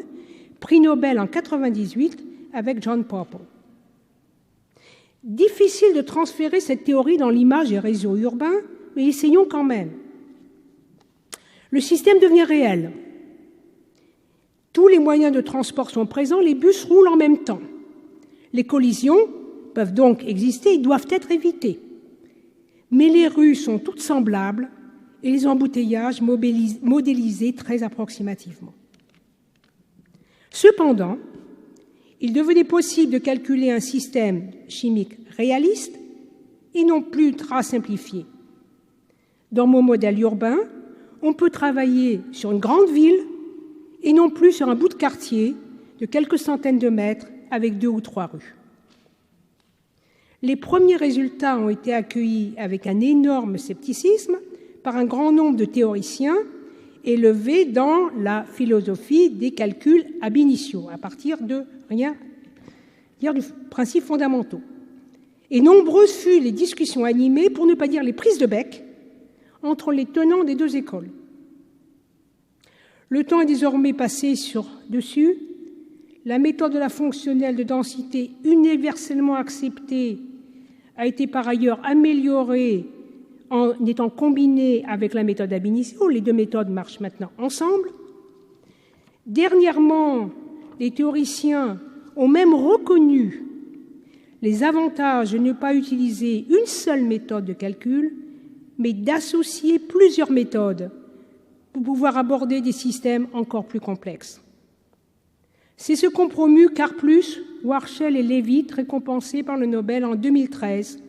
prix Nobel en 1998 avec John Popper. Difficile de transférer cette théorie dans l'image des réseaux urbains, mais essayons quand même. Le système devient réel. Tous les moyens de transport sont présents, les bus roulent en même temps. Les collisions peuvent donc exister et doivent être évitées. Mais les rues sont toutes semblables et les embouteillages modélisés très approximativement. Cependant, il devenait possible de calculer un système chimique réaliste et non plus ultra simplifié. Dans mon modèle urbain, on peut travailler sur une grande ville et non plus sur un bout de quartier de quelques centaines de mètres avec 2 ou 3 rues. Les premiers résultats ont été accueillis avec un énorme scepticisme par un grand nombre de théoriciens élevés dans la philosophie des calculs ab initio, à partir de rien, dire de principes fondamentaux. Et nombreuses furent les discussions animées, pour ne pas dire les prises de bec, entre les tenants des deux écoles. Le temps est désormais passé dessus. La méthode de la fonctionnelle de densité universellement acceptée a été par ailleurs améliorée en étant combinée avec la méthode ab initio. Les deux méthodes marchent maintenant ensemble. Dernièrement, les théoriciens ont même reconnu les avantages de ne pas utiliser une seule méthode de calcul, mais d'associer plusieurs méthodes pour pouvoir aborder des systèmes encore plus complexes. C'est ce qu'ont promu Karplus, Warshel et Leavitt, récompensés par le Nobel en 2013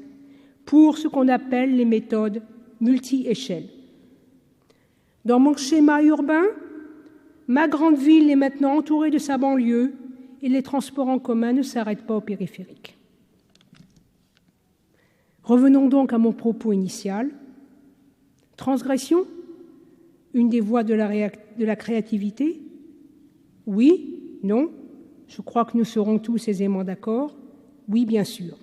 pour ce qu'on appelle les méthodes multi-échelles. Dans mon schéma urbain, ma grande ville est maintenant entourée de sa banlieue et les transports en commun ne s'arrêtent pas au périphérique. Revenons donc à mon propos initial. Transgression, une des voies de la créativité? Oui, non, je crois que nous serons tous aisément d'accord. Oui, bien sûr.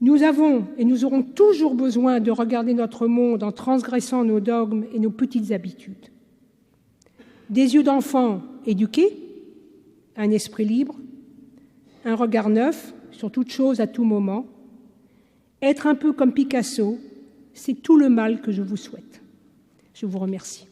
Nous avons et nous aurons toujours besoin de regarder notre monde en transgressant nos dogmes et nos petites habitudes. Des yeux d'enfant éduqués, un esprit libre, un regard neuf sur toute chose à tout moment. Être un peu comme Picasso, c'est tout le mal que je vous souhaite. Je vous remercie.